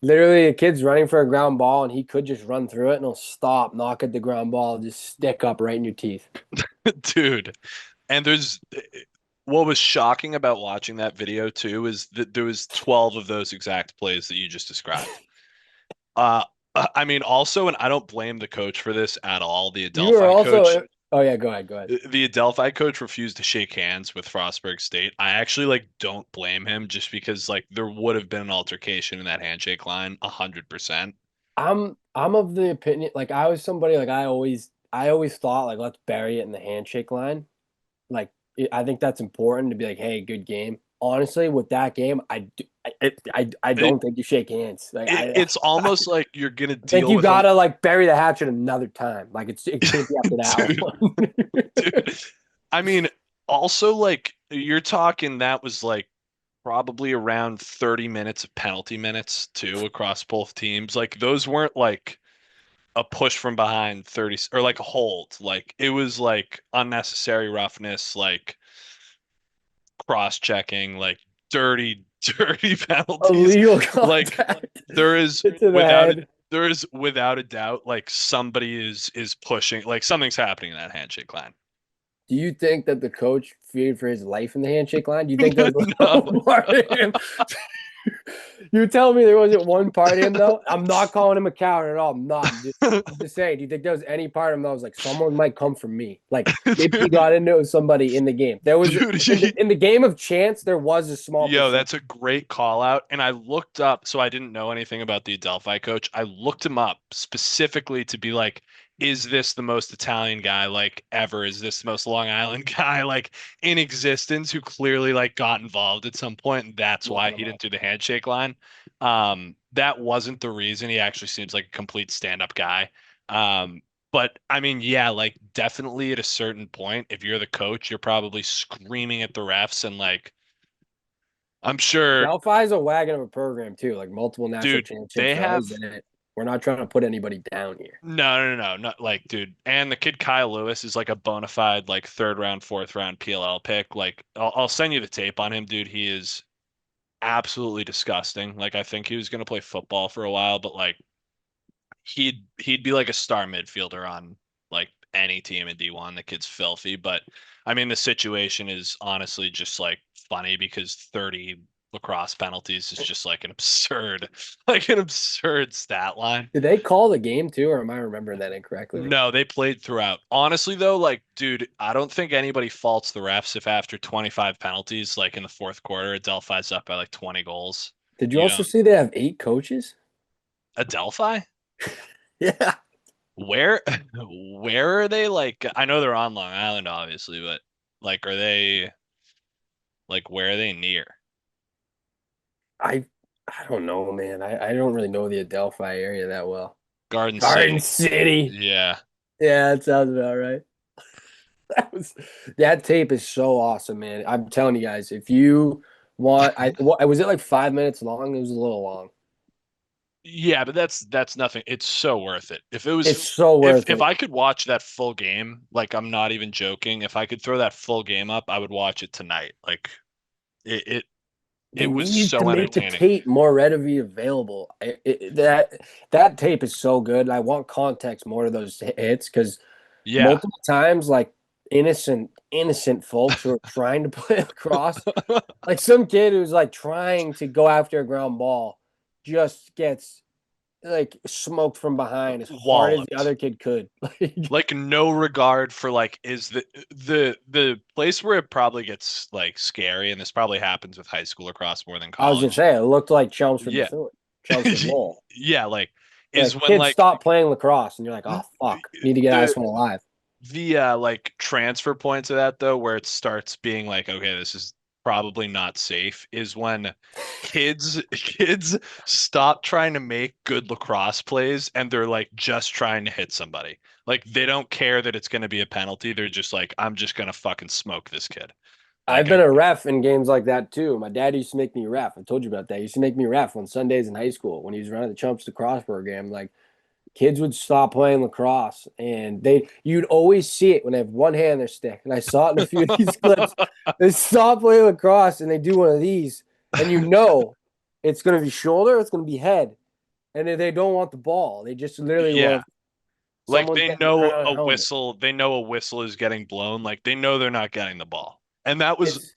literally a kid's running for a ground ball and he could just run through it and he'll stop, knock at the ground ball, just stick up right in your teeth. Dude. And there's what was shocking about watching that video too is that there was 12 of those exact plays that you just described. Uh I mean also, and I don't blame the coach for this at all, the You were Adelphi coach. also, oh yeah, go ahead, go ahead. The Adelphi coach refused to shake hands with Frostburg State. I actually like don't blame him just because like there would have been an altercation in that handshake line 100%. I'm of the opinion like I was somebody like I always thought like let's bury it in the handshake line. Like I think that's important to be like, hey, good game. Honestly, with that game, I It, don't think you shake hands. Like it's almost like you're gonna I think deal you with them, gotta like bury the hatchet another time. Like it can't be after that dude, one. dude. I mean, also like you're talking that was like probably around 30 minutes of penalty minutes too across both teams. Like those weren't like a push from behind 30 or like a hold. Like it was like unnecessary roughness, like cross-checking, like dirty, dirty penalties. Illegal Like contact there is to the without head. there is without a doubt like somebody is pushing, like something's happening in that handshake line. Do you think that the coach feared for his life in the handshake line? Do you think there was No. a part of him? You tell me there wasn't one part of him though. I'm not calling him a coward at all. I'm not. I'm just saying. Do you think there was any part of him that was like someone might come for me? Like if he Dude, got into it with somebody in the game, there was dude, in the game of chance. There was a small yo, percentage. that's a great call out. And I looked up, so I didn't know anything about the Adelphi coach. I looked him up specifically to be like, is this the most Italian guy like ever? Is this the most Long Island guy like in existence who clearly like got involved at some point, and that's why Looking he him up. didn't do the handshake line? That wasn't the reason. He actually seems like a complete stand-up guy. But I mean, yeah, like definitely at a certain point, if you're the coach, you're probably screaming at the refs and like I'm sure, Delphi's a wagon of a program too. Like multiple national dude, championships. they They're always have in it. We're not trying to put anybody down here. no, not like, dude. And the kid Kyle Lewis is like a bona fide like third round, fourth round PLL pick. Like, I'll send you the tape on him, dude. He is absolutely disgusting. Like, I think he was gonna play football for a while, but like, he'd be like a star midfielder on like any team in D1. The kid's filthy, but I mean, the situation is honestly just like funny because 30 lacrosse penalties is just like an absurd, like an absurd stat line. Did they call the game too, or am I remembering that incorrectly? No, they played throughout. Honestly, though, like, dude, I don't think anybody faults the refs if after 25 penalties, like in the fourth quarter, Adelphi's up by like 20 goals. Did you You also don't. see they have 8 coaches? Adelphi? Yeah. Where, where are they? Like, I know they're on Long Island, obviously, but like, are they like, where are they near? I I don't know, man. I don't really know the Adelphi area that well. Garden Garden City. City. Yeah. Yeah, that sounds about right. That was that tape is so awesome, man. I'm telling you guys, if you want, was it like 5 minutes long? It was a little long. Yeah, but that's nothing. It's so worth it. If it was It's so worth if it. I could watch that full game, like I'm not even joking, if I could throw that full game up, I would watch it tonight. Like it it, They it was need to so make the entertaining. tape more readily available. That tape is so good. I want context more to those hits because Yeah. multiple times, like innocent folks who are trying to play lacrosse, like some kid who's like trying to go after a ground ball, just gets like smoked from behind as hard as the Walloped. other kid could. Like Like no regard for like is the place where it probably gets like scary, and this probably happens with high school across more than I was gonna college. say, it looked like Chelmsford Yeah. Bethune, Chelmsford Lowell. Yeah, like is Like when kids like stop playing lacrosse, and you're like, oh fuck, need to get out of the this one alive. like transfer point to that though, where it starts being like, okay, this is probably not safe, is when kids stop trying to make good lacrosse plays and they're like just trying to hit somebody. Like they don't care that it's going to be a penalty. They're just like, I'm just going to fucking smoke this kid. I've Like been a ref in games like that too. My dad used to make me ref. I told you about that. He used to make me ref on Sundays in high school when he was running the Chumps Lacrosse program. Like kids would stop playing lacrosse and you'd always see it when they have one hand on their stick. And I saw it in a few of these clips. They stop playing lacrosse and they do one of these, and it's gonna be shoulder, it's gonna be head. And they don't want the ball. They just literally yeah. want Like someone's getting crown on a helmet. they know a whistle is getting blown. Like they know they're not getting the ball. And that was It's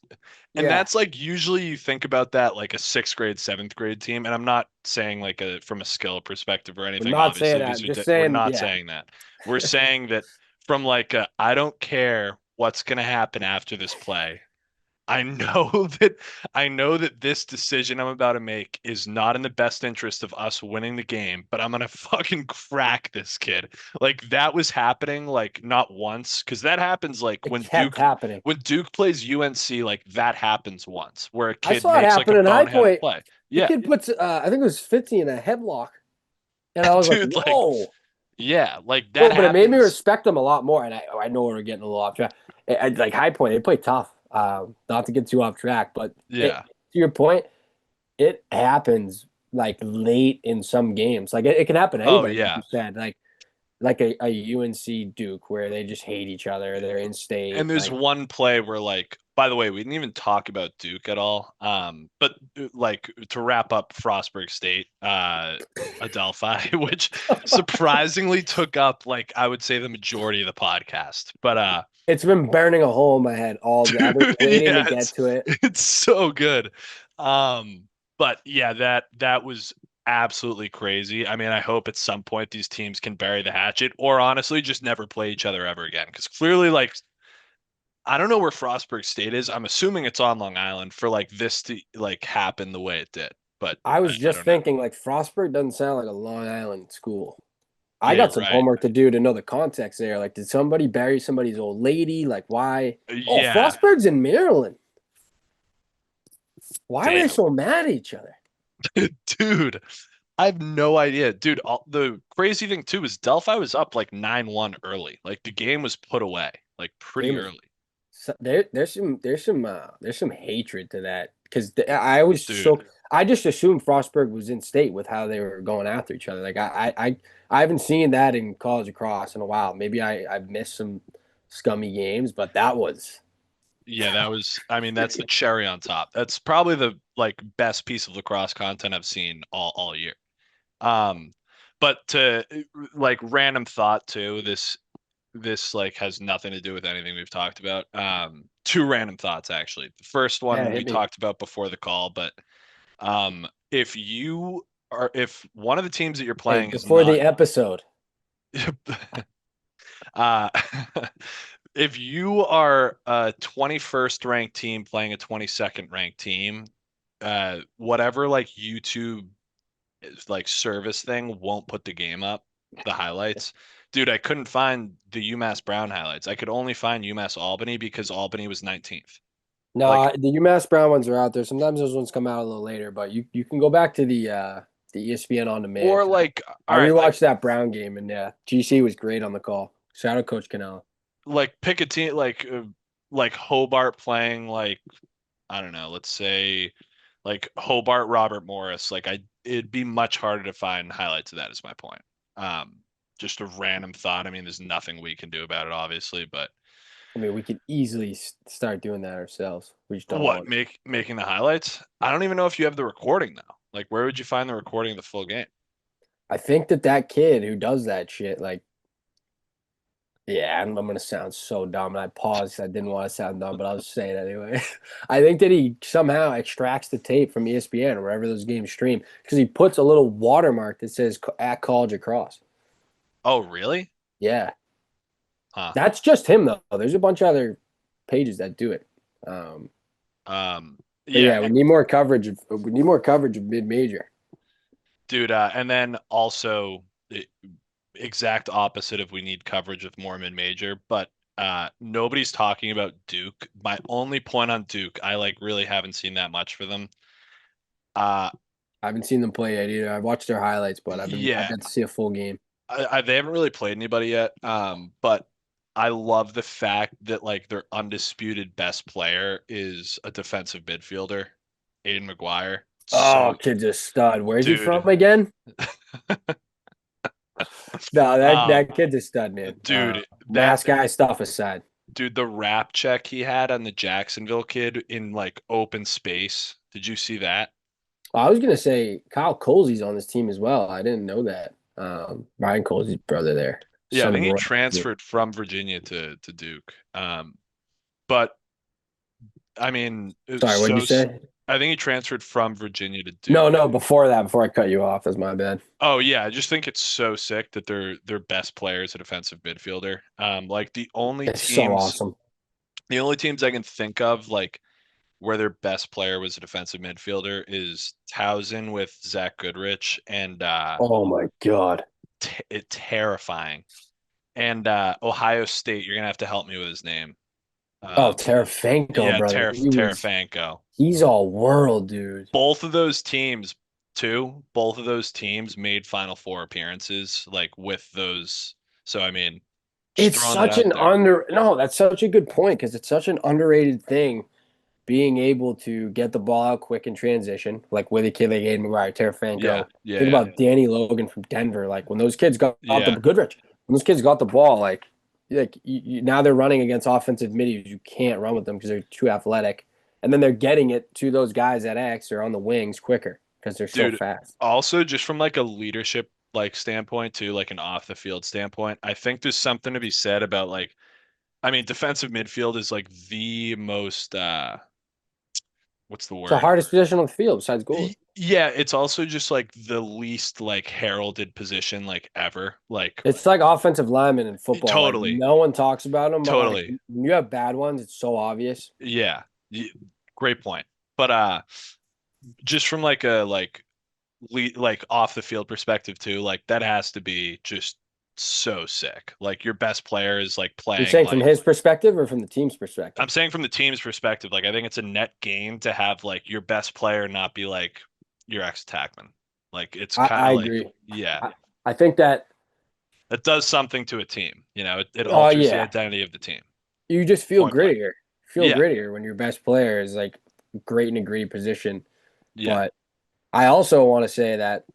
And yeah. that's like usually you think about that like a sixth grade, seventh grade team. And I'm not saying like a from a skill perspective or We're anything. not saying Obviously, that. I'm just we're saying, not yeah. saying that. We're saying that from like I don't care what's gonna happen after this play. I know I know that this decision I'm about to make is not in the best interest of us winning the game, but I'm gonna fucking crack this kid. Like that was happening like not once, because that happens like It kept happening. when Duke plays UNC, like that happens once where a I kid saw it makes like happen a in High boneheaded Point. play. The Yeah, kid puts, I think it was 50 in a headlock. And I was like, dude, like whoa. yeah, like that No, but it made me happens. respect them a lot more. And I know we're getting a little off track. Like High Point, they play tough. Not to get too off track, but Yeah. to your point, it happens like late in some games. Like it can happen to Oh anybody, like yeah. you said. Like a UNC Duke where they just hate each other. They're in state. And there's Like one play where like, by the way, we didn't even talk about Duke at all. But like to wrap up Frostburg State, Adelphi, which surprisingly took up like I would say the majority of the podcast. But it's been burning a hole in my head all day. I've been dude, waiting to yeah, get to it. it's so good. But yeah, that was absolutely crazy. I mean, I hope at some point these teams can bury the hatchet or honestly just never play each other ever again. Because clearly, like I don't know where Frostburg State is. I'm assuming it's on Long Island for like this to like happen the way it did, but I was I just don't know. thinking, like, Frostburg doesn't sound like a Long Island school. I Yeah, got you're some right. homework to do to know the context there. Like, did somebody bury somebody's old lady? Like, why? Oh, Yeah, Frostburg's in Maryland. Why are they damn, so mad at each other? dude. I have no idea, dude. The crazy thing too is Delphi was up like 9-1 early. Like the game was put away like pretty Game was early, there's some hatred to that because I was dude. so I just assumed Frostburg was in state with how they were going after each other. Like I haven't seen that in college lacrosse in a while. Maybe I've missed some scummy games, but that was Yeah, that was. I mean, that's the cherry on top. That's probably the like best piece of lacrosse content I've seen all year. Um, but to like random thought too, this like has nothing to do with anything we've talked about. Two random thoughts actually. The first yeah, one we hit me. talked about before the call, but if one of the teams that you're Hey, playing is before not the episode, uh if you are a 21st ranked team playing a 22nd ranked team, whatever like YouTube like service thing won't put the game up, the highlights. Dude, I couldn't find the UMass Brown highlights. I could only find UMass Albany because Albany was 19th. No, Like, the UMass Brown ones are out there. Sometimes those ones come out a little later, but you can go back to the ESPN on demand. or like, I all right, like rewatched that Brown game, and yeah, GC was great on the call. Shout out Coach Canal. pick a team like Hobart playing like I don't know, let's say like Hobart Robert Morris. It'd be much harder to find highlights of that is my point. Um, just a random thought. I mean, there's nothing we can do about it, obviously, but I mean, we could easily start doing that ourselves. We just don't what want. making the highlights? I don't even know if you have the recording now. Like, where would you find the recording of the full game? I think that kid who does that shit, like, yeah, I'm gonna sound so dumb, and I paused 'cause I didn't want to sound dumb, but I'll just say it anyway. I think that he somehow extracts the tape from ESPN or wherever those games stream because he puts a little watermark that says at College Across. Oh, really? Yeah, Huh. that's just him though. There's a bunch of other pages that do it. Um, Um, but yeah, yeah, we need more coverage. We need more coverage of mid major. dude. And then also the exact opposite of we need coverage of more mid-major, but nobody's talking about Duke. My only point on Duke, I like really haven't seen that much for them. Uh, I haven't seen them play yet either. I've watched their highlights, but I've yeah, got to see a full game. they haven't really played anybody yet. But I love the fact that like their undisputed best player is a defensive midfielder, Aiden McGuire. Oh, So, kid's a stud. Where's he dude, from again? No, um, that kid's a stud, man. dude, that Mass guy stuff aside. Dude, the rap check he had on the Jacksonville kid in like open space. Did you see that? I was gonna say Kyle Colsey's on this team as well. I didn't know that. Ryan Colsey's brother there, Yeah, I son of think he Roy. transferred from Virginia to Duke. But I mean, Sorry, what'd you say? I think he transferred from Virginia to No, Duke. no, before that, before I cut you off, that's my bad. Oh yeah, I just think it's so sick that their best player is a defensive midfielder. Like It's so awesome. the only teams I can think of like where their best player was a defensive midfielder is Towson with Zach Goodrich and Oh my God. terrifying. And Ohio State, you're gonna have to help me with his name. Oh, Um, Tarafanko, yeah, brother. Tarafanko. He's all world, dude. Both of those teams, too. Both of those teams made Final Four appearances, like with those. So I mean, just It's throwing that such out an there. under no, that's such a good point because it's such an underrated thing being able to get the ball out quick in transition, like with a kid like Aiden McGuire, Yeah, Tarafanko. yeah, Think yeah, about Danny Logan from Denver. Like when those kids got the yeah, Goodrich, when those kids got the ball, now they're running against offensive middies. You can't run with them because they're too athletic, and then they're getting it to those guys at X or on the wings quicker because they're so dude. fast. Also, just from like a leadership like standpoint too, like an off the field standpoint, I think there's something to be said about like, I mean, defensive midfield is like the most what's the It's the word? hardest position on the field besides goalie. Yeah, it's also just like the least like heralded position like ever. Like It's like offensive linemen in football. Like totally, no one talks about them, but like totally. when you have bad ones, it's so obvious. Yeah. Great point. But just from like a like off the field perspective too, like that has to be just so sick. Like your best player is like You're playing saying from like his perspective or from the team's perspective? I'm saying from the team's perspective, like I think it's a net gain to have like your best player not be like your ex-attackman. Like it's kind I of like, agree. yeah, I think that it does something to a team. It oh alters the yeah, identity of the team. you just feel Point blank. grittier. Feel Yeah, grittier when your best player is like great in a gritty position. yeah, But I also want to say that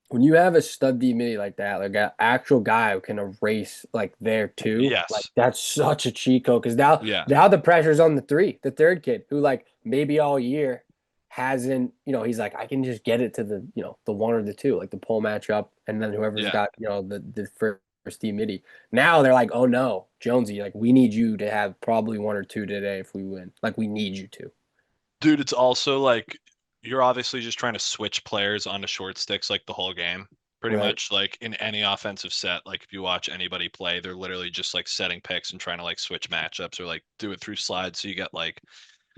when you have a stud D midi like that, like an actual guy who can erase like there too, like yes, that's such a cheat code. Because now, yeah, now the pressure's on the third kid who like maybe all year hasn't, he's like I can just get it to the one or the two, like the pull matchup, and then whoever's yeah. got the first D midi. Now they're like, oh no, Jonesy, like we need you to have probably one or two today if we win. Like we need you to. Dude, it's also like you're obviously just trying to switch players onto short sticks like the whole game. Pretty Right. much like in any offensive set, like if you watch anybody play, they're literally just like setting picks and trying to like switch matchups or like do it through slides. So you get like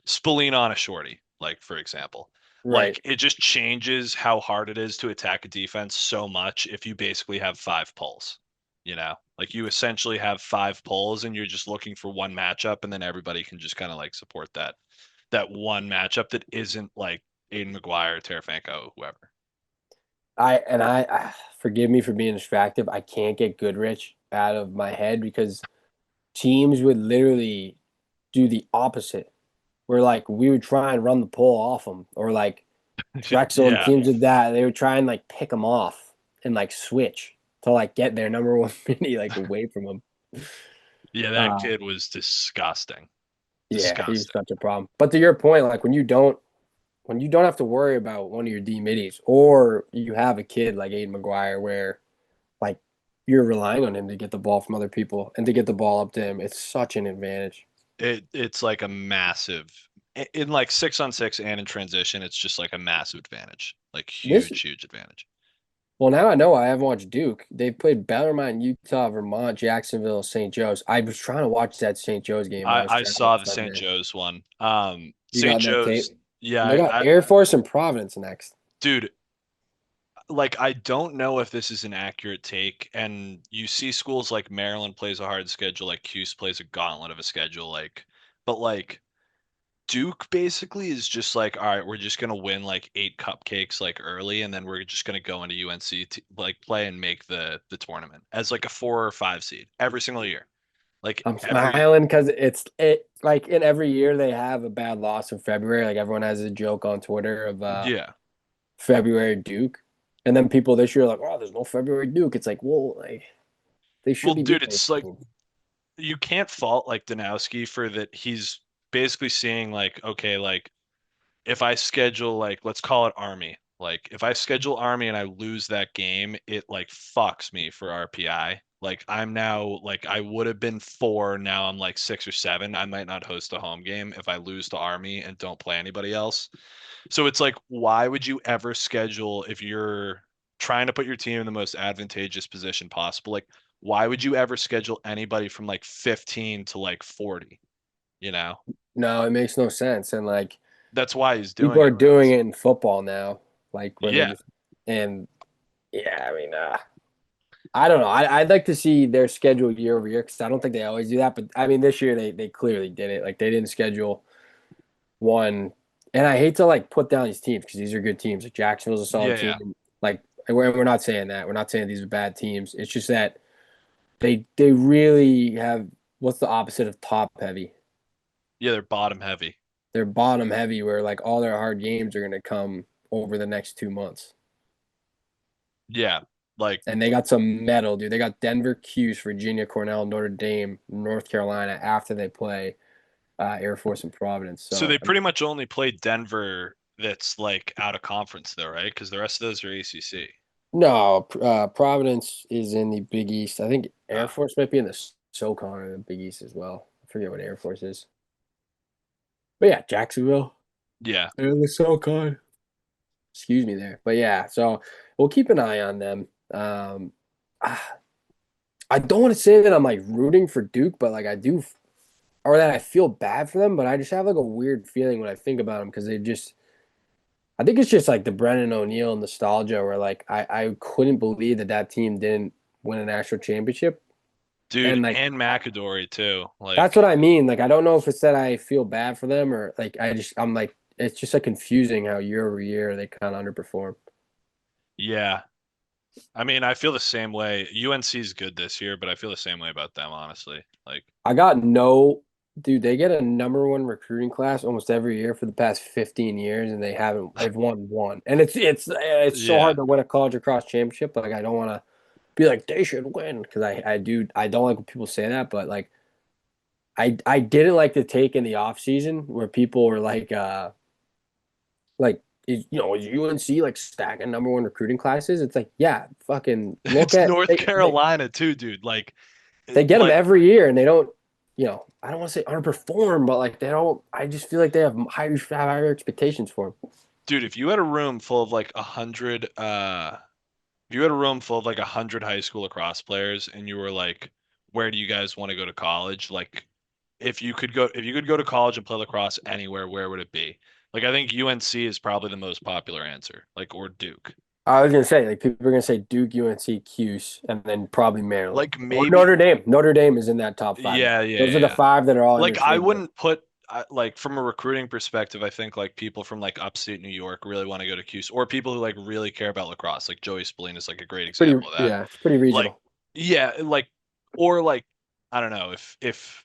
Spallina on a shorty, like for example. Right. Like it just changes how hard it is to attack a defense so much if you basically have five pulls. you know? Like you essentially have 5 polls and you're just looking for one matchup and then everybody can just kind of like support that one matchup that isn't like Aiden McGuire, Tarafanko, whoever. I forgive me for being distracted. I can't get Goodrich out of my head because teams would literally do the opposite. Where like we would try and run the pull off them, or like Drexel and Yeah. teams did that. They would try and like pick them off and like switch to like get their number one mini like away from them. Yeah, that Uh, kid was disgusting. yeah, he's Disgusting. such a problem. But to your point, like when you don't have to worry about one of your D middies, or you have a kid like Aiden McGuire where like you're relying on him to get the ball from other people and to get the ball up to him, it's such an advantage. It's like a massive in like 6-on-6 and in transition, it's just like a massive advantage. Like This huge, huge advantage. Well, now I know I haven't watched Duke. They've played Bellarmine, Utah, Vermont, Jacksonville, St. Joe's. I was trying to watch that St. Joe's game, but I was I traveling saw the St. Sunday. Joe's one. You St. got that tape? Joe's, yeah, And they got Air Force and Providence next. dude, like I don't know if this is an accurate take. And you see schools like Maryland plays a hard schedule, like Cuse plays a gauntlet of a schedule, like, but like Duke basically is just like, all right, we're just gonna win like 8 cupcakes like early, and then we're just gonna go into UNC to like play and make the tournament as like a 4 or 5 seed every single year. Like I'm every smiling because it like in every year they have a bad loss in February. Like everyone has a joke on Twitter of yeah. February Duke. And then people this year are like, oh, there's no February Duke. It's like, well, like they Well, should be dude, beating those it's like teams. you can't fault like Danowski for that. He's basically seeing like, okay, like if I schedule like let's call it Army. Like if I schedule Army and I lose that game, it like fucks me for RPI. Like I'm now like I would have been 4, now I'm like 6 or 7. I might not host a home game if I lose to Army and don't play anybody else. So it's like why would you ever schedule if you're trying to put your team in the most advantageous position possible? Like why would you ever schedule anybody from like 15 to like 40, you know? No, it makes no sense. And like That's why he's people doing are it, but doing it's it in football now, like where they yeah. just and yeah, I mean, I don't know. I'd like to see their schedule year over year because I don't think they always do that. But I mean, this year they clearly did it. Like they didn't schedule one, and I hate to like put down these teams because these are good teams. Like Jacksonville's a solid Yeah, yeah. team. Like we're not saying that. We're not saying these are bad teams. It's just that they really have what's the opposite of top heavy? Yeah, they're bottom heavy. They're bottom heavy, where like all their hard games are going to come over the next 2 months. Yeah. Like And they got some metal, dude. They got Denver, Cuse, Virginia, Cornell, Notre Dame, North Carolina after they play Air Force and Providence. so So they pretty much only played Denver that's like out of conference though, right? Because the rest of those are ACC. no, Providence is in the Big East. I think Air Uh, Force might be in the SoCon or the Big East as well. I forget what Air Force is. But yeah, Jacksonville yeah. and the SoCon. Excuse me there. But yeah, so we'll keep an eye on them. Ah, I don't want to say that I'm like rooting for Duke, but like I do, or that I feel bad for them, but I just have like a weird feeling when I think about them because they just, I think it's just like the Brennan O'Neill nostalgia where like I couldn't believe that that team didn't win a national championship. Dude, And like, and McAdory too. that's what Like, I mean. Like, I don't know if it's that I feel bad for them or like I'm like, it's just like confusing how year over year they kind of underperform. yeah. I mean, I feel the same way. UNC is good this year, but I feel the same way about them, honestly. Like, I got no, dude, they get a number one recruiting class almost every year for the past 15 years and they've won one. And it's so yeah. hard to win a college lacrosse championship. Like I don't want to be like they should win because I don't like when people say that, but like I didn't like the take in the off season where people were like is UNC like stacking number one recruiting classes? It's like, yeah, fucking look It's at North Carolina too, dude. Like, they get them like, every year and they don't, I don't want to say underperform, but like they don't. I just feel like they have higher expectations for them. dude, if you had a room full of like 100, if you had a room full of like 100 high school lacrosse players and you were like, where do you guys want to go to college? Like, if you could go to college and play lacrosse anywhere, where would it be? Like, I think UNC is probably the most popular answer, like, or Duke. I was gonna say like people are gonna say Duke, UNC, Cuse, and then probably Maryland Like or maybe, Notre Dame. Notre Dame is in that top five. yeah, yeah, Those are the yeah. five that are all Like I interchangeable. wouldn't put like from a recruiting perspective, I think like people from like upstate New York really want to go to Cuse, or people who like really care about lacrosse. Like Joey Spallina is like a great It's pretty, example of that. yeah, it's pretty Like, regional. yeah, like or like I don't know if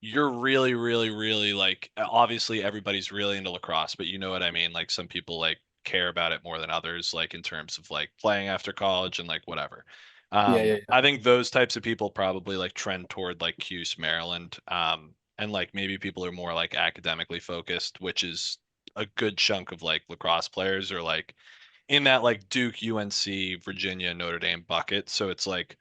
you're really, really, really like obviously everybody's really into lacrosse, but you know what I mean? Like some people like care about it more than others, like in terms of like playing after college and like whatever. Yeah, yeah, yeah. I think those types of people probably like trend toward like Cuse, Maryland. And like maybe people are more like academically focused, which is a good chunk of like lacrosse players are like in that like Duke, UNC, Virginia, Notre Dame bucket. So it's like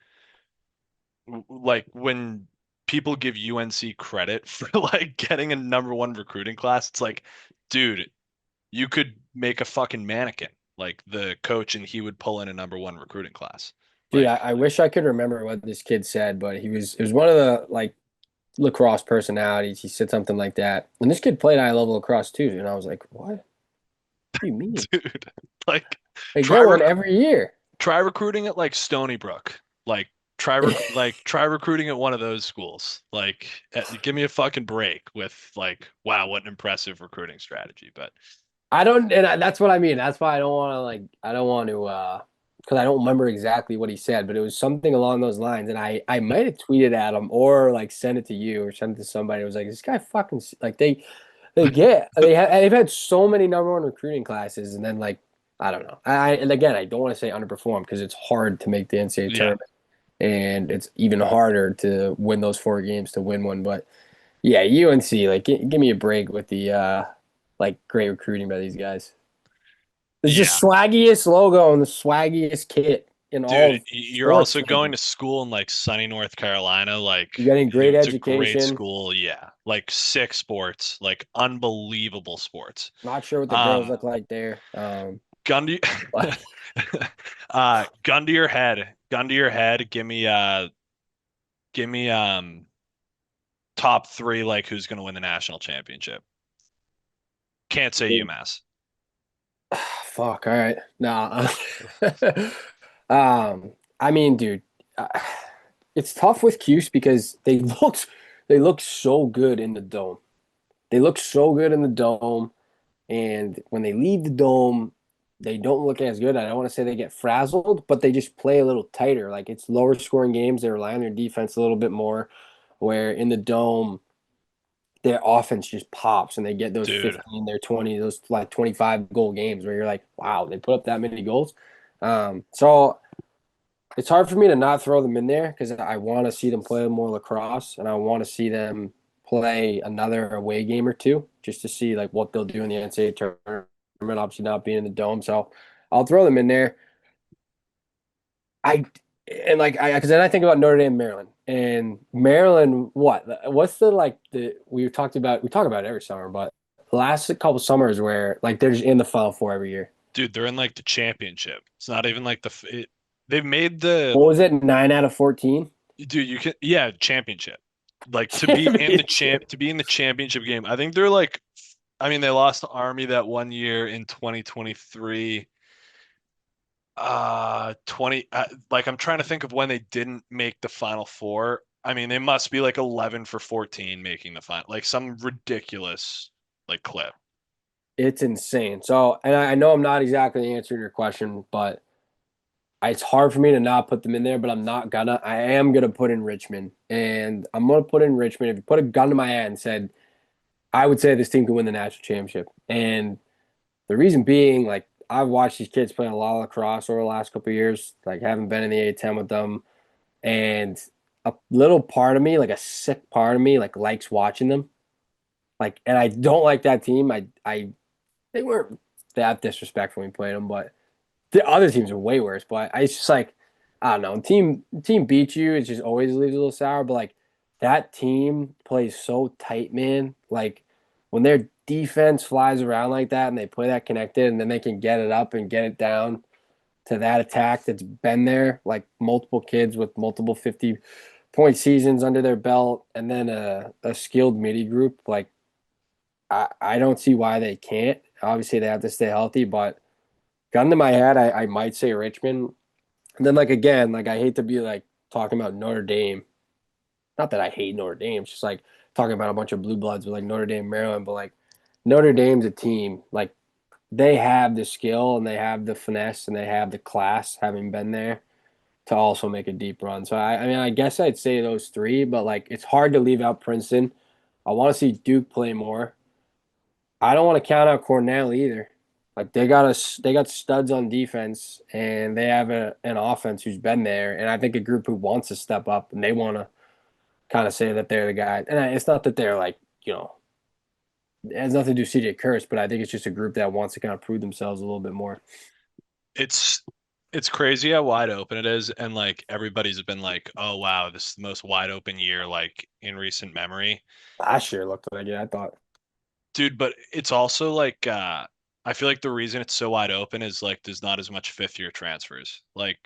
when people give UNC credit for like getting a number one recruiting class, it's like, dude, you could make a fucking mannequin like the coach and he would pull in a number one recruiting class. Dude, Like, I wish I could remember what this kid said, but it was one of the like lacrosse personalities. He said something like that. And this kid played high level lacrosse too. And I was like, what do you mean? dude, like They try get one every year. try recruiting at like Stony Brook. Like try recruiting at one of those schools. Like give me a fucking break with like wow, what an impressive recruiting strategy. But I don't, and that's what I mean. That's why I don't want to like, I don't want to, because I don't remember exactly what he said, but it was something along those lines. And I might have tweeted at him or like sent it to you or sent it to somebody. It was like, this guy fucking, like they've had so many number one recruiting classes. And then like, I don't know. And again, I don't want to say underperform because it's hard to make the NCAA yeah. tournament and it's even harder to win those four games to win one. But yeah, UNC, like, give me a break with the, like great recruiting by these guys. It's the Yeah. swaggiest logo and the swaggiest kit in all Dude, of you're sports. also Maybe going to school in like sunny North Carolina. Like, you're getting great dude, it's a great education. school. Yeah. Like six sports, like unbelievable sports. Not sure what the girls Um, look like there. gun to But gun to your head. Gun to your head. Give me top three, like who's gonna win the national championship. Can't say UMass. fuck. All right. Nah. um, I mean, dude, uh, it's tough with Cuse because they look so good in the dome. They look so good in the dome. And when they leave the dome, they don't look as good. I don't want to say they get frazzled, but they just play a little tighter. Like it's lower scoring games. They rely on their defense a little bit more. Where in the dome, their offense just pops and they get those Dude. 15, their 20, those like 25 goal games where you're like, wow, they put up that many goals. So it's hard for me to not throw them in there because I want to see them play more lacrosse and I want to see them play another away game or two just to see like what they'll do in the NCAA tournament. Obviously, not being in the dome, so I'll throw them in there. I and like I because then I think about Notre Dame, Maryland, and Maryland. What's the like the we talk about it every summer, but the last couple summers where like they're just in the Final Four every year. Dude, they're in like the championship. It's not even like they've made the What was it? 9 out of 14. dude, you can yeah, championship. Like Championship. to be in the championship game. I think they're like I mean they lost to Army that one year in 2023. 20 like I'm trying to think of when they didn't make the final four. I mean, they must be like 11 for 14 making the final, like some ridiculous like clip. It's insane. So, and I know I'm not exactly answering your question, but it's hard for me to not put them in there, but I'm not gonna. I am gonna put in Richmond, and I'm gonna put in Richmond. If you put a gun to my head and said, I would say this team can win the national championship, and the reason being, like I've watched these kids play a lot of lacrosse over the last couple of years. Like haven't been in the A10 with them, and a little part of me, like a sick part of me, like likes watching them. Like, and I don't like that team. I they weren't that disrespectful when we played them, but the other teams are way worse. But it's just like I don't know. Team beats you. It just always leaves a little sour. But like that team plays so tight, man. Like when their defense flies around like that and they play that connected, and then they can get it up and get it down to that attack that's been there, like multiple kids with multiple 50-point seasons under their belt, and then a skilled midi group. Like I don't see why they can't. Obviously, they have to stay healthy, but gun to my head, I might say Richmond. And then like again, like I hate to be like talking about Notre Dame. Not that I hate Notre Dame, it's just like talking about a bunch of blue bloods with like Notre Dame, Maryland, but like Notre Dame's a team. Like they have the skill and they have the finesse and they have the class, having been there, to also make a deep run. So I mean, I guess I'd say those three, but like it's hard to leave out Princeton. I want to see Duke play more. I don't want to count out Cornell either. Like they got studs on defense and they have an offense who's been there, and I think a group who wants to step up and they want to kind of say that they're the guy. And it's not that they're like, it has nothing to do with CJ Curse, but I think it's just a group that wants to kind of prove themselves a little bit more. It's it's crazy how wide open it is, and like everybody's been like, "Oh wow, this is the most wide open year like in recent memory." Last year looked like it, I thought. Dude, but it's also like I feel like the reason it's so wide open is like there's not as much fifth year transfers. Like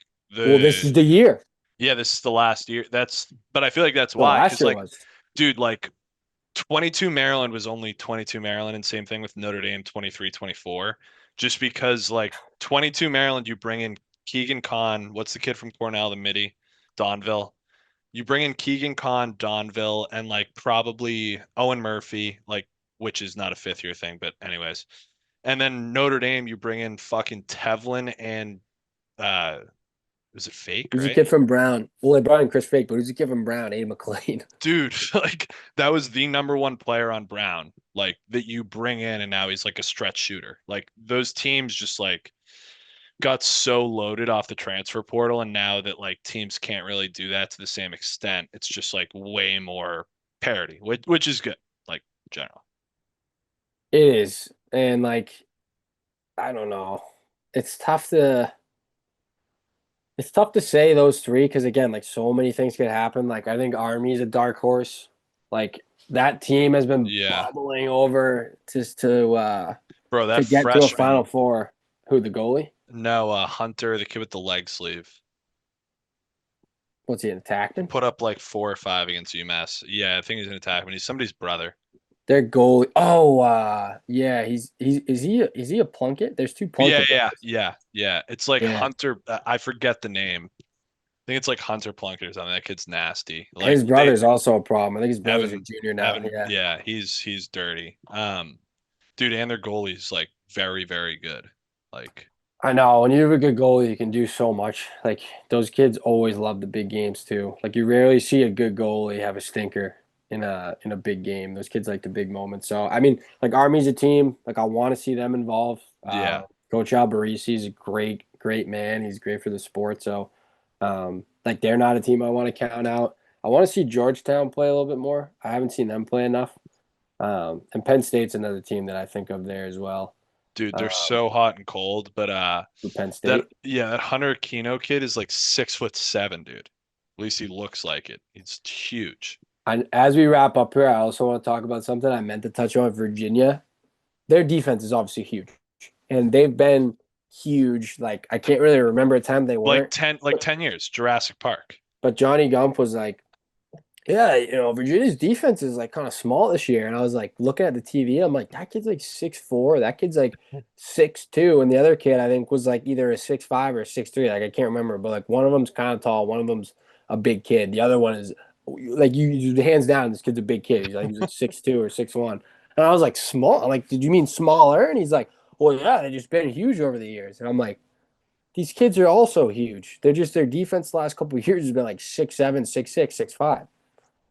Well, this the is the year. yeah, this is the last year. But I feel like that's Well, why, last because year like, was. dude, like 22 Maryland was only 22 Maryland, and same thing with Notre Dame 23-24. Just because like 22 Maryland, you bring in Keegan Khan, what's the kid from Cornell, the midi, Donville. You bring in Keegan Khan, Donville, and like probably Owen Murphy, like which is not a fifth year thing, but anyways. And then Notre Dame, you bring in fucking Tevlin and uh was it Fake, Who's a right? kid from Brown? Well, they brought in Chris Fake, but who's a kid from Brown? Aiden McLean. Dude, like that was the number one player on Brown, like that you bring in, and now he's like a stretch shooter. Like those teams just like got so loaded off the transfer portal, and now that like teams can't really do that to the same extent, it's just like way more parity, which is good, like general. It is. And like, I don't know. It's tough to it's tough to say those three because again, like so many things could happen. Like I think Army's a dark horse. Like that team has been Yeah, bubbling over just bro, to that get to a Final freshman, Four. Who, the goalie? no, Hunter, the kid with the leg sleeve, What's he, an attackman? put up like 4 or 5 against UMass. Yeah, I think he's an attackman. He's somebody's brother. Their goalie. Oh, yeah, he's is he a Plunkett? There's two Yeah, Plunkett yeah, brothers. yeah, yeah. It's like Yeah. Hunter. I forget the name. I think it's like Hunter Plunkett or something. That kid's nasty. Like His they brother's also a problem. I think his brother's a Evan, junior now. Evan. Yeah. Yeah, he's dirty. Dude, and their goalie's like very, very good. Like, I know. When you have a good goalie, you can do so much. Like those kids always love the big games too. Like you rarely see a good goalie have a stinker in a big game. Those kids like the big moments. So I mean, like Army's a team. Like I want to see them involved. yeah, Coach Albarisi is a great man. He's great for the sport. So like they're not a team I want to count out. I want to see Georgetown play a little bit more. I haven't seen them play enough. And Penn State's another team that I think of there as well. dude, they're Um, so hot and cold. But for Penn that State. yeah, that Hunter Kino kid is like 6'7", dude. At least he looks like it. He's huge. And as we wrap up here, I also want to talk about something I meant to touch on. Virginia. Their defense is obviously huge, and they've been huge. Like I can't really remember a time they Like weren't. 10 years, Jurassic Park. But Johnny Gump was like, "Yeah, Virginia's defense is like kind of small this year." And I was like looking at the TV, I'm like, "That kid's like 6'4". That kid's like 6'2", and the other kid I think was like either a 6'5" or 6'3". Like I can't remember, but like one of them's kind of tall, one of them's a big kid. The other one is like you hands down, this kid's a big kid. He's like 6'2" or 6'1". And I was like, small? I'm like, did you mean smaller? And he's like, well, yeah, they've just been huge over the years. And I'm like, these kids are also huge. They're just their defense the last couple of years has been like 6'7", 6'6", 6'5".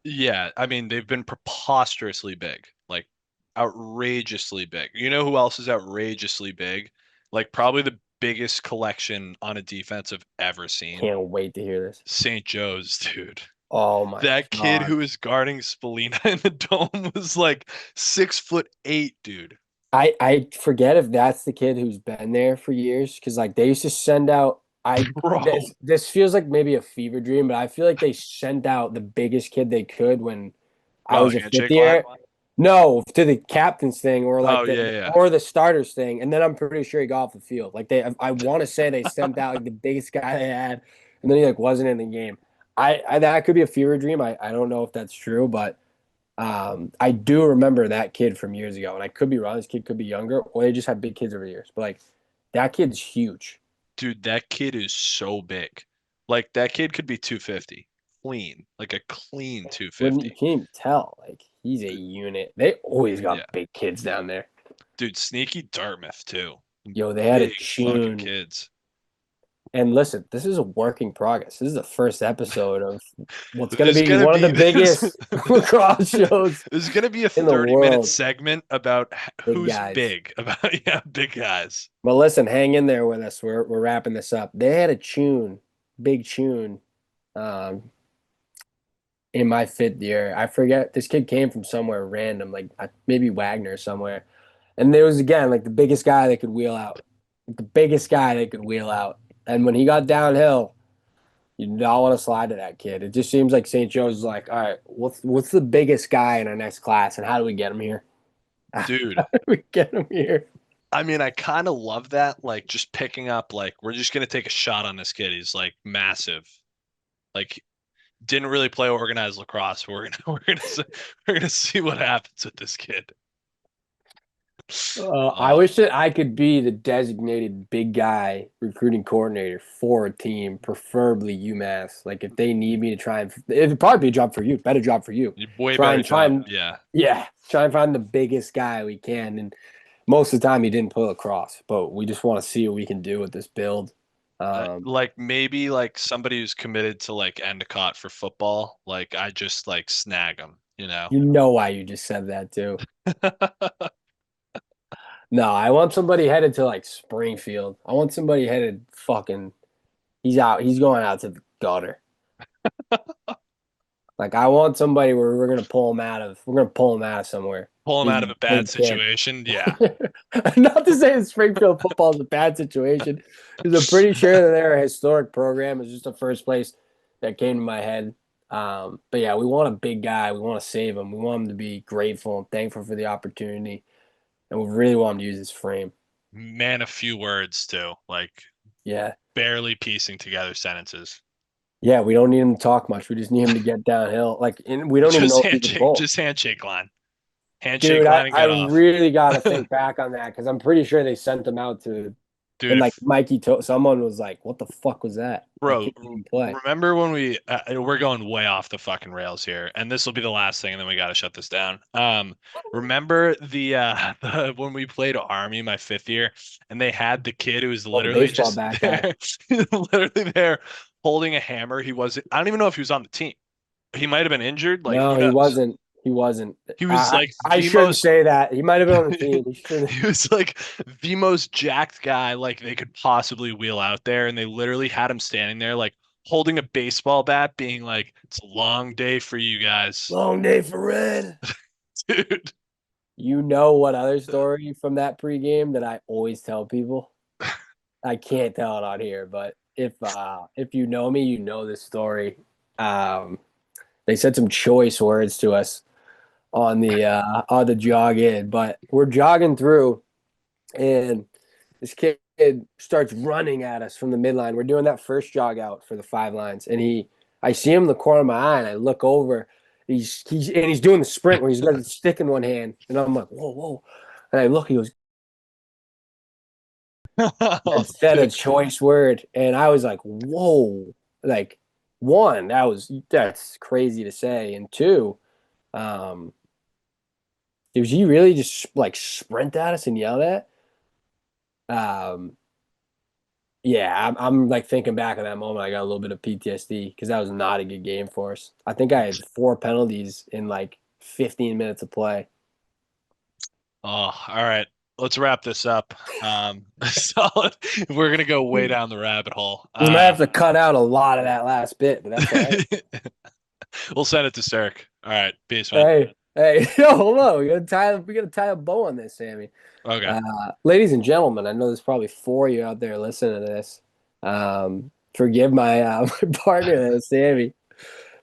Yeah, I mean they've been preposterously big, like outrageously big. You know who else is outrageously big? Like probably the biggest collection on a defense I've ever seen. Can't wait to hear this. St. Joe's, dude. Oh my That kid God. who was guarding Spallina in the dome was like 6'8", dude. I forget if that's the kid who's been there for years because like they used to send out I Bro. this feels like maybe a fever dream, but I feel like they sent out the biggest kid they could when I Oh, was a fifth handshake line? year. No, to the captain's thing or Oh like yeah, the yeah. or the starters thing, and then I'm pretty sure he got off the field. Like I want to say they sent out like the biggest guy they had, and then he like wasn't in the game. I that could be a fever dream. I don't know if that's true, but I do remember that kid from years ago, and I could be wrong. This kid could be younger, or they just had big kids over the years. But like That kid's huge. Dude, that kid is so big. Like that kid could be 250. Clean. Like a clean Wouldn't you 250. can't even tell. Like he's a unit. They always Yeah. got big kids down there. Dude, sneaky Dartmouth too. Yo, they had a Big fucking tune. kids. And listen, this is a work in progress. This is the first episode of what's going to This is be gonna one of the be this. biggest lacrosse shows This is gonna be a in the 30-minute world. segment about Big who's guys. big. About yeah, big guys. But listen, hang in there with us. We're wrapping this up. They had a tune, big tune, um, in my fifth year. I forget this kid came from somewhere random, like maybe Wagner somewhere. And there was again like the biggest guy they could wheel out. The biggest guy they could wheel out. And when he got downhill, you don't want to slide to that kid. It just seems like St. Joe's is like, all right, what's the biggest guy in our next class, and how do we get him here? How Dude, do we get him here? I mean, I kind of love that. Like, just picking up, like, we're just gonna take a shot on this kid. He's like massive. Like, didn't really play organized lacrosse. We're gonna see what happens with this kid. I Uh, wish that I could be the designated big guy recruiting coordinator for a team, preferably UMass. Like if they need me to try and it'd probably be a job for you, better job for you. way Try better and job. find Yeah. yeah, try and find the biggest guy we can. And most of the time he didn't pull across, but we just want to see what we can do with this build. Like maybe like somebody who's committed to like Endicott for football. Like I just like snag them, you know. You know why you just said that too. No, I want somebody headed to like Springfield. I want somebody headed fucking he's going out to the gutter. Like I want somebody where we're gonna pull him out of somewhere. Pull him He's out of a a bad big kid. situation. Yeah. Not to say that Springfield football is a bad situation, because I'm pretty sure that they're a historic program. It's just the first place that came to my head. But yeah, we want a big guy. We want to save him. We want him to be grateful and thankful for the opportunity, and we really want him to use his frame. Man, a few words too. Like Yeah, barely piecing together sentences. yeah. We don't need him to talk much. We just need him to get downhill. Like, and we don't even know if he's a bull. Just handshake line. Dude, Handshake line and I get off. really got to think back on that because I'm pretty sure they sent him out to, Dude, and like if Mikey told someone was like, "What the fuck was that? That bro, kid didn't even play." remember when we're going way off the fucking rails here, and this will be the last thing, and then we got to shut this down. Remember the when we played Army my fifth year, and they had the kid who was Oh, the literally baseball just bat guy. there, literally there holding a hammer. He wasn't. I don't even know if he was on the team. He might have been injured. Like No, who he knows? wasn't. He wasn't. He was like I the shouldn't most. say that. He might have been on the team. He should. He was like the most jacked guy like they could possibly wheel out there, and they literally had him standing there like holding a baseball bat, being like, "It's a long day for you guys, Long day for Red. dude." You know what other story from that pregame that I always tell people? I can't tell it on here, but if you know me, you know this story. Um, they said some choice words to us on the jog in, but we're jogging through, and this kid starts running at us from the midline. We're doing that first jog out for the 5 lines, and I see him in the corner of my eye, and I look over. He's doing the sprint where he's got a stick in one hand, and I'm like, whoa, whoa, and I look. He goes and Oh, said a dude. choice word, and I was like, whoa, like one, that's crazy to say, and two, um, did he really just like sprint at us and yell at? Um, Yeah, I'm like thinking back on that moment. I got a little bit of PTSD because that was not a good game for us. I think I had 4 penalties in like 15 minutes of play. Oh, all right. Let's wrap this up. Solid. We're gonna go way down the rabbit hole. We might have to cut out a lot of that last bit, but that's all right. We'll send it to Cirque. All right, peace, man. Hey, yo, hold on. We gotta tie a bow on this, Sammy. Okay. Ladies and gentlemen, I know there's probably 4 of you out there listening to this. Forgive my my partner there, Sammy.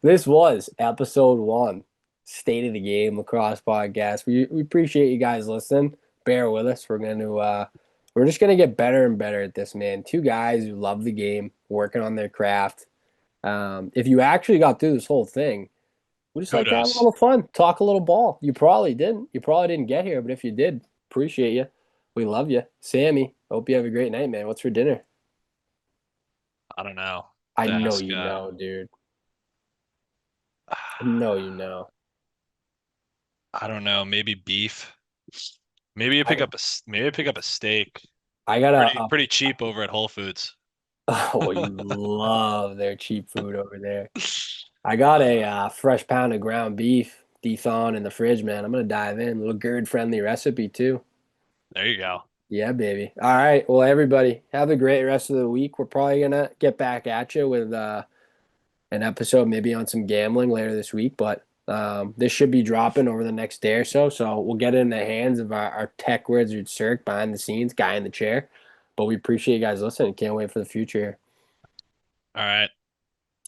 This was episode 1, State of the Game Lacrosse Podcast. We appreciate you guys listening. Bear with us. We're just gonna get better and better at this, man. Two guys who love the game, working on their craft. If you actually got through this whole thing, we just like to have a Kudos. little fun, talk a little ball. You probably didn't. You probably didn't get here, but if you did, appreciate you. We love you, Sammy. Hope you have a great night, man. What's for dinner? I don't know. I To know ask, you know, dude. I know you know. I don't know, maybe beef. Maybe I pick I up maybe I pick up a steak. I got Pretty cheap over at Whole Foods. oh, you love their cheap food over there. I got a Uh, fresh pound of ground beef dethawed in the fridge, man. I'm gonna dive in. A little gird friendly recipe too. there you go. Yeah, baby. All right. Well, everybody, have a great rest of the week. We're probably gonna get back at you with an episode maybe on some gambling later this week, but this should be dropping over the next day or so. So we'll get it in the hands of our tech wizard Cirque behind the scenes, guy in the chair. But we appreciate you guys listening. Can't wait for the future. All right.